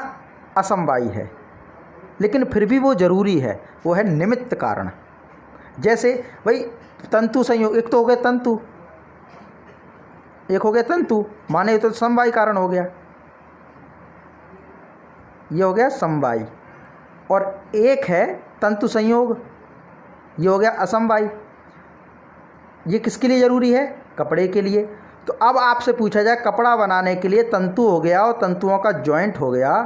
असमवायी है, लेकिन फिर भी वो जरूरी है, वो है निमित्त कारण। जैसे भाई तंतु संयोग, एक तो हो गया तंतु, एक हो गया तंतु, माने ये तो समवाय कारण हो गया, ये हो गया समवाय, और एक है तंतु संयोग, ये हो गया असमवाय। ये किसके लिए जरूरी है, कपड़े के लिए। तो अब आपसे पूछा जाए कपड़ा बनाने के लिए तंतु हो गया और तंतुओं का जॉइंट हो गया,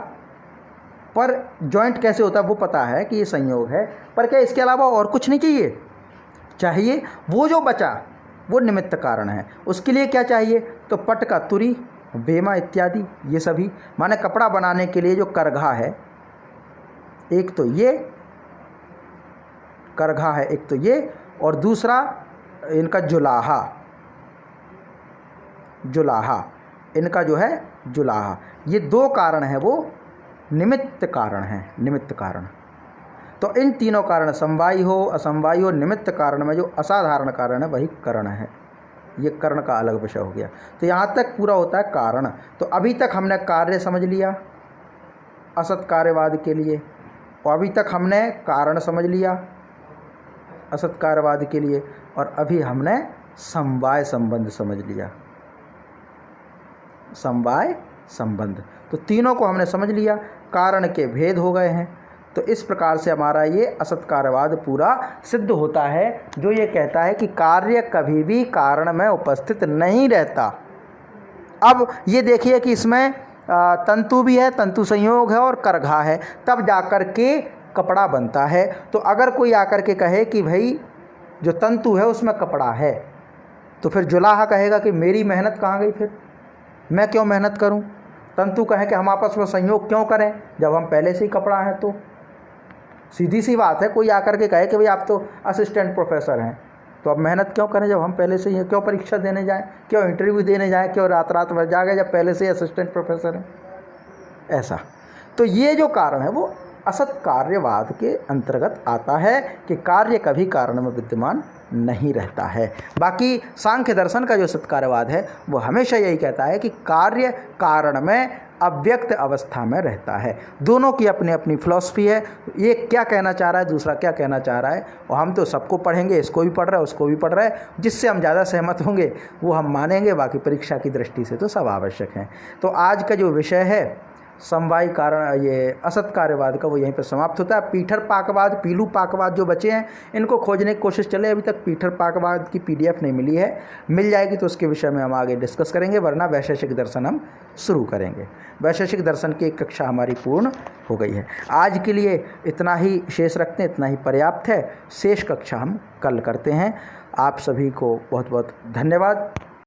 पर जॉइंट कैसे होता है वो पता है कि ये संयोग है, पर क्या इसके अलावा और कुछ नहीं चाहिए? चाहिए। वो जो बचा वो निमित्त कारण है। उसके लिए क्या चाहिए, तो पट का तुरी, बेमा इत्यादि, ये सभी, माने कपड़ा बनाने के लिए जो करघा है, एक तो ये करघा है, एक तो ये, और दूसरा इनका जुलाहा, जुलाहा, इनका जो है जुलाहा, ये 2 कारण है, वो निमित्त कारण है, निमित्त कारण। तो इन तीनों कारण, समवायी हो असमवायी हो, निमित्त कारण में जो असाधारण कारण है वही करण है। ये कर्ण का अलग विषय हो गया। तो यहाँ तक पूरा होता है कारण। तो अभी तक हमने कार्य समझ लिया असत कार्यवाद के लिए, और अभी तक हमने कारण समझ लिया असत कार्यवाद के लिए, और अभी हमने समवाय संबंध समझ लिया, समवाय संबंध। तो तीनों को हमने समझ लिया। कारण के भेद हो गए हैं, तो इस प्रकार से हमारा ये असत्कार्यवाद पूरा सिद्ध होता है, जो ये कहता है कि कार्य कभी भी कारण में उपस्थित नहीं रहता। अब ये देखिए कि इसमें तंतु भी है, तंतु संयोग है और करघा है, तब जाकर के कपड़ा बनता है। तो अगर कोई आकर के कहे कि भाई जो तंतु है उसमें कपड़ा है, तो फिर जुलाहा कहेगा कि मेरी मेहनत कहाँ गई, फिर मैं क्यों मेहनत करूं। तंतु कहे कि हम आपस में संयोग क्यों करें जब हम पहले से ही कपड़ा है। तो सीधी सी बात है, कोई आकर के कहे कि भाई आप तो असिस्टेंट प्रोफेसर हैं, तो अब मेहनत क्यों करें जब हम पहले से ही, क्यों परीक्षा देने जाएं, क्यों इंटरव्यू देने जाएं, क्यों रात रात भर जागे जब पहले से ही असिस्टेंट प्रोफेसर हैं, ऐसा। तो ये जो कारण है वो असत कार्यवाद के अंतर्गत आता है कि कार्य कभी कारण में विद्यमान नहीं रहता है। बाकी सांख्य दर्शन का जो सत्कार्यवाद है वो हमेशा यही कहता है कि कार्य कारण में अव्यक्त अवस्था में रहता है। दोनों की अपनी अपनी फिलॉसफी है, ये क्या कहना चाह रहा है, दूसरा क्या कहना चाह रहा है, और हम तो सबको पढ़ेंगे, इसको भी पढ़ रहा है उसको भी पढ़ रहा है, जिससे हम ज़्यादा सहमत होंगे वो हम मानेंगे, बाकी परीक्षा की दृष्टि से तो सब आवश्यक हैं। तो आज का जो विषय है समवायी कारण, ये असत कार्यवाद का, वो यहीं पर समाप्त होता है। पीठर पाकवाद, पीलू पाकवाद जो बचे हैं इनको खोजने की कोशिश चले, अभी तक पीठर पाकवाद की PDF नहीं मिली है, मिल जाएगी तो उसके विषय में हम आगे डिस्कस करेंगे, वरना वैशेषिक दर्शन हम शुरू करेंगे। वैशेषिक दर्शन की एक कक्षा हमारी पूर्ण हो गई है। आज के लिए इतना ही शेष रखते हैं, इतना ही पर्याप्त है। शेष कक्षा हम कल करते हैं। आप सभी को बहुत बहुत धन्यवाद।